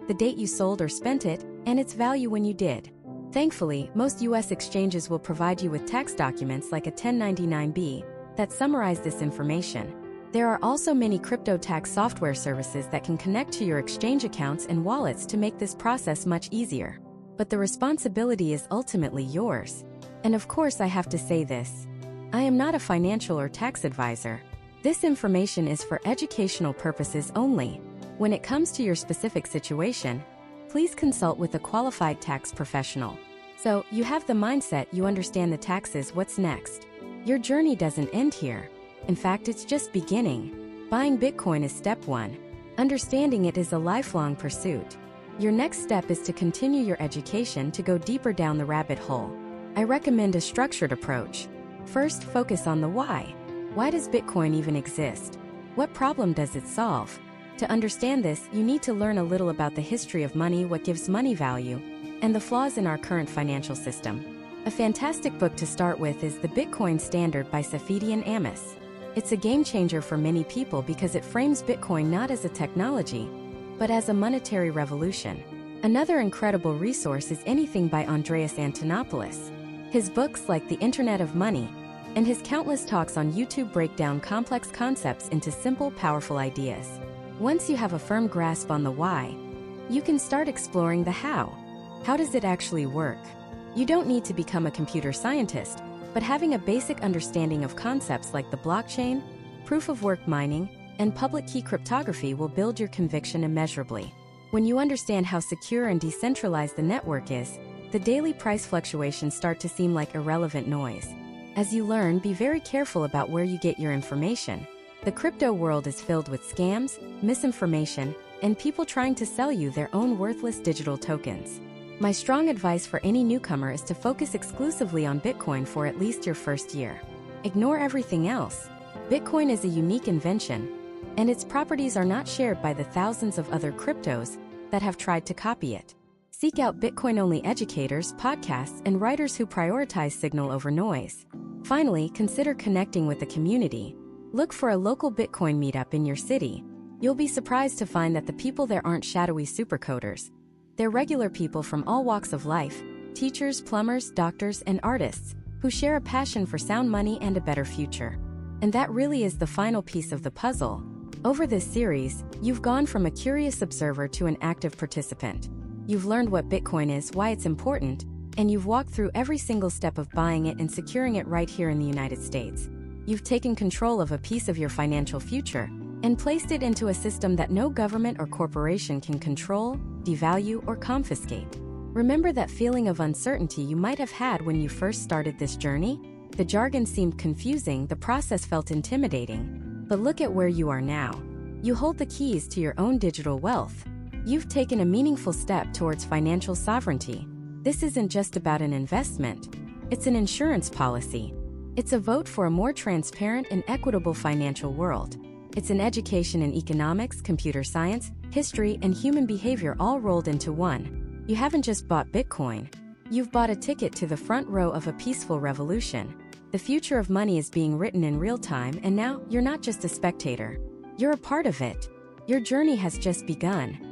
the date you sold or spent it, and its value when you did. Thankfully, most US exchanges will provide you with tax documents like a 1099-B that summarize this information. There are also many crypto tax software services that can connect to your exchange accounts and wallets to make this process much easier. But the responsibility is ultimately yours. And of course I have to say this. I am not a financial or tax advisor. This information is for educational purposes only. When it comes to your specific situation, please consult with a qualified tax professional. So, you have the mindset, you understand the taxes, what's next? Your journey doesn't end here. In fact, it's just beginning. Buying Bitcoin is step one. Understanding it is a lifelong pursuit. Your next step is to continue your education to go deeper down the rabbit hole. I recommend a structured approach. First, focus on the why. Why does Bitcoin even exist? What problem does it solve? To understand this, you need to learn a little about the history of money, what gives money value, and the flaws in our current financial system. A fantastic book to start with is The Bitcoin Standard by Safety Amos. It's a game changer for many people because it frames Bitcoin not as a technology, but as a monetary revolution. Another incredible resource is Anything by Andreas Antonopoulos. His books like The Internet of Money and his countless talks on YouTube break down complex concepts into simple, powerful ideas. Once you have a firm grasp on the why, you can start exploring the how. How does it actually work? You don't need to become a computer scientist, but having a basic understanding of concepts like the blockchain, proof-of-work mining, and public key cryptography will build your conviction immeasurably. When you understand how secure and decentralized the network is, the daily price fluctuations start to seem like irrelevant noise. As you learn, be very careful about where you get your information. The crypto world is filled with scams, misinformation, and people trying to sell you their own worthless digital tokens. My strong advice for any newcomer is to focus exclusively on Bitcoin for at least your first year. Ignore everything else. Bitcoin is a unique invention, and its properties are not shared by the thousands of other cryptos that have tried to copy it. Seek out Bitcoin-only educators, podcasts, and writers who prioritize signal over noise. Finally, consider connecting with the community. Look for a local Bitcoin meetup in your city. You'll be surprised to find that the people there aren't shadowy supercoders. They're regular people from all walks of life, teachers, plumbers, doctors, and artists, who share a passion for sound money and a better future. And that really is the final piece of the puzzle. Over this series, you've gone from a curious observer to an active participant. You've learned what Bitcoin is, why it's important, and you've walked through every single step of buying it and securing it right here in the United States. You've taken control of a piece of your financial future and placed it into a system that no government or corporation can control, devalue, or confiscate. Remember that feeling of uncertainty you might have had when you first started this journey? The jargon seemed confusing, the process felt intimidating. But look at where you are now. You hold the keys to your own digital wealth. You've taken a meaningful step towards financial sovereignty. This isn't just about an investment. It's an insurance policy. It's a vote for a more transparent and equitable financial world. It's an education in economics, computer science, history, and human behavior all rolled into one. You haven't just bought Bitcoin. You've bought a ticket to the front row of a peaceful revolution. The future of money is being written in real time, and now you're not just a spectator. You're a part of it. Your journey has just begun.